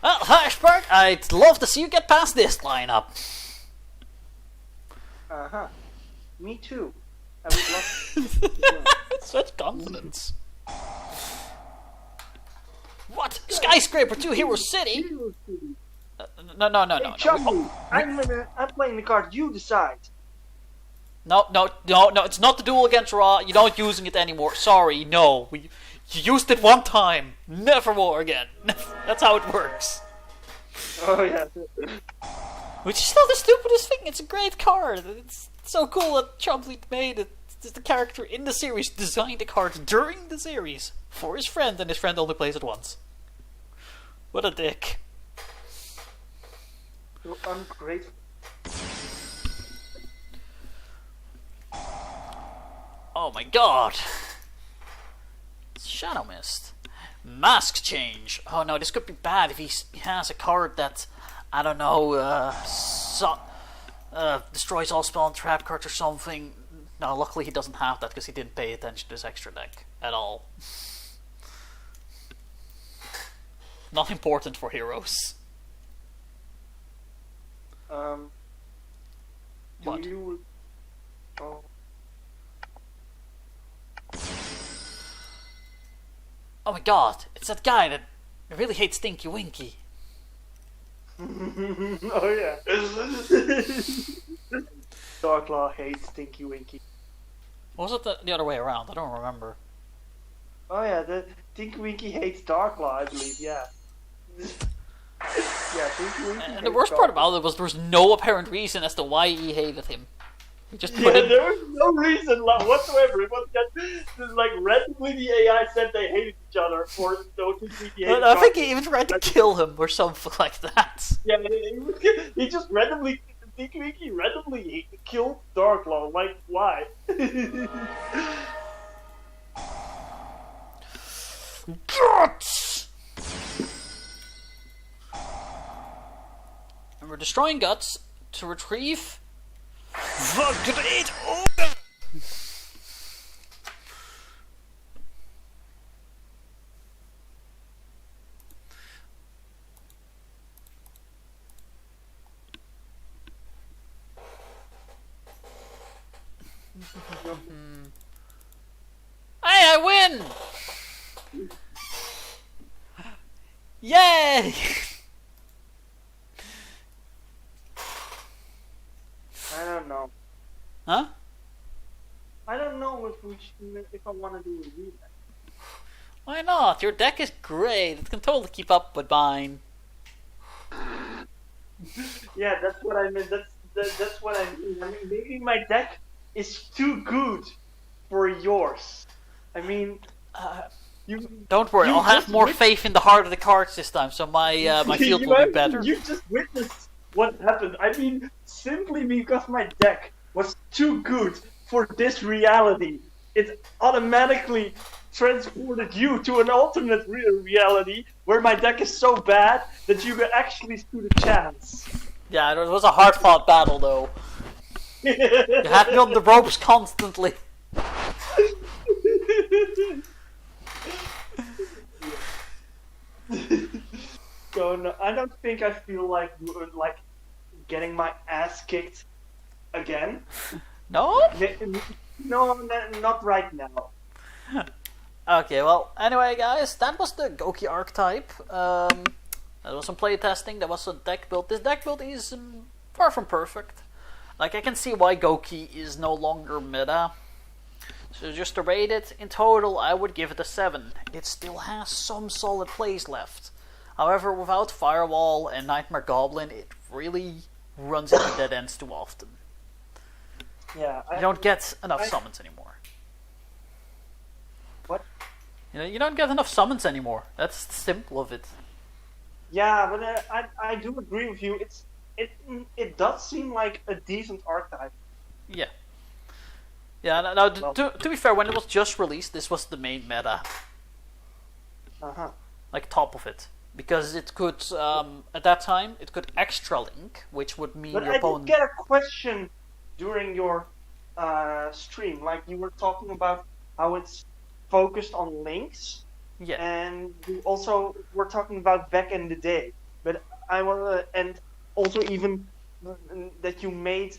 S1: Well, Hashbert, I'd love to see you get past this lineup.
S2: Uh-huh. Me too. I would love to.
S1: Such confidence. What? Skyscraper to Hero City? No.
S2: Hey, Chumley, I'm playing the card you decide.
S1: No, it's not the duel against Ra. You're not using it anymore. Sorry, no. You used it one time. Never more again. That's how it works.
S2: Oh, yeah.
S1: Which is still the stupidest thing. It's a great card. It's so cool that Chumley made it. The character in the series designed the card during the series for his friend, and his friend only plays it once. What a dick.
S2: You're ungrateful.
S1: Oh my god. Shadow Mist. Mask change. Oh no, this could be bad if he has a card that, I don't know, destroys all spell and trap cards or something. No, luckily he doesn't have that because he didn't pay attention to his extra deck at all. Not important for heroes.
S2: Do
S1: What?
S2: you... Oh.
S1: Oh my god, it's that guy that really hates Stinky Winky.
S2: Oh, yeah. Darklaw hates Stinky Winky.
S1: Or was it the other way around? I don't remember.
S2: Oh, yeah, the Stinky Winky hates Darklaw, I believe, yeah. Yeah, Stinky Winky
S1: And
S2: hates
S1: the worst part
S2: Darklaw.
S1: about it was there was no apparent reason as to why he hated him. He just
S2: Yeah,
S1: put it.
S2: there was no reason whatsoever. It was just like randomly the AI said they hated each other, or no, Stinky hated
S1: I think
S2: Darklaw.
S1: he even tried to kill him or something like that.
S2: Yeah, he just randomly, Stinky Winky randomly killed Darklaw. Like, why?
S1: Guts! And we're destroying Guts to retrieve the Great Ogre! Hey, I win! Yay!
S2: I don't know.
S1: Huh?
S2: I don't know if I want to do a rematch.
S1: Why not? Your deck is great. It can totally keep up with mine.
S2: Yeah, that's what I meant. That's what I mean. I mean, maybe my deck is too good for yours. I mean, you.
S1: Don't worry,
S2: You
S1: I'll have
S2: just
S1: more
S2: wit-
S1: faith in the heart of the cards this time, so my my field will be better.
S2: You just witnessed what happened. I mean, simply because my deck was too good for this reality, it automatically transported you to an alternate reality where my deck is so bad that you actually stood a chance.
S1: Yeah, it was a hard-fought battle, though. You had me on the ropes constantly.
S2: So no, I don't think I feel like getting my ass kicked again.
S1: No?
S2: No, not right now.
S1: Okay, well, anyway, guys, that was the Gouki archetype. There was some playtesting, there was a deck build. This deck build is far from perfect. Like, I can see why Gouki is no longer meta. So just to rate it, in total, I would give it a 7. It still has some solid plays left. However, without Firewall and Nightmare Goblin, it really runs into dead ends too often.
S2: Yeah.
S1: You don't get enough summons anymore.
S2: What?
S1: You don't get enough summons anymore. That's the simple of it.
S2: Yeah, but I do agree with you. It does seem like a decent archetype.
S1: Yeah. Yeah, no, to be fair, when it was just released, this was the main meta.
S2: Uh-huh.
S1: Like, top of it. Because it could, at that time, it could extra link, which would mean
S2: but
S1: your opponent...
S2: But I did get a question during your stream. Like, you were talking about how it's focused on links.
S1: Yeah.
S2: And you also were talking about back in the day. But I want to... And also even that you made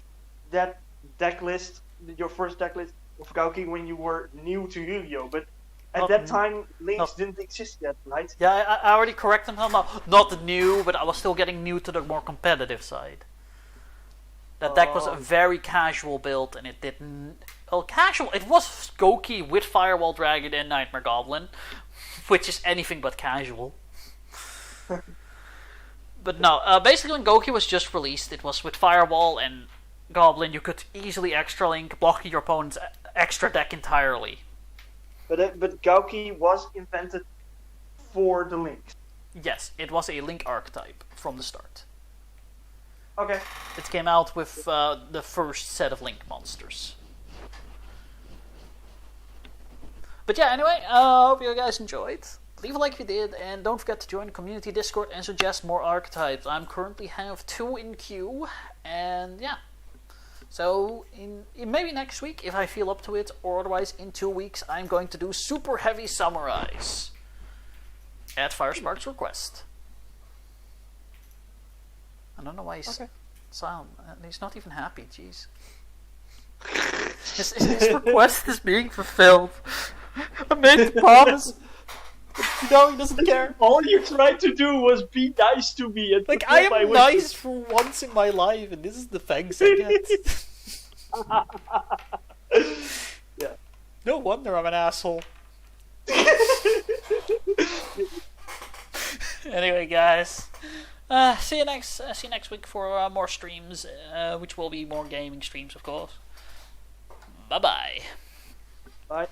S2: that deck list, your first deck list of Gouki when you were new to Yu-Gi-Oh! But at that time, links didn't exist yet, right?
S1: Yeah, I already corrected them. Not new, but I was still getting new to the more competitive side. That deck was a very casual build, and it didn't... Well, casual... It was Gouki with Firewall Dragon and Nightmare Goblin, which is anything but casual. But no, basically when Gouki was just released, it was with Firewall and Goblin, you could easily extra link, blocking your opponent's extra deck entirely.
S2: But Gouki was invented for the links.
S1: Yes, it was a link archetype from the start.
S2: Okay.
S1: It came out with the first set of link monsters. But yeah, anyway, I hope you guys enjoyed. Leave a like if you did, and don't forget to join the community Discord and suggest more archetypes. I currently have 2 in queue, and yeah. So, in maybe next week, if I feel up to it, or otherwise in 2 weeks, I'm going to do Super Heavy Samurais at Firespark's request. I don't know why he's silent. He's not even happy, jeez. His request is being fulfilled. I made the promise. No, he doesn't care.
S2: All you tried to do was be nice to me. And
S1: like, I am nice for once in my life, and this is the thanks I get.
S2: Yeah.
S1: No wonder I'm an asshole. Anyway, guys, see you next week for more streams, which will be more gaming streams, of course. Bye-bye.
S2: Bye.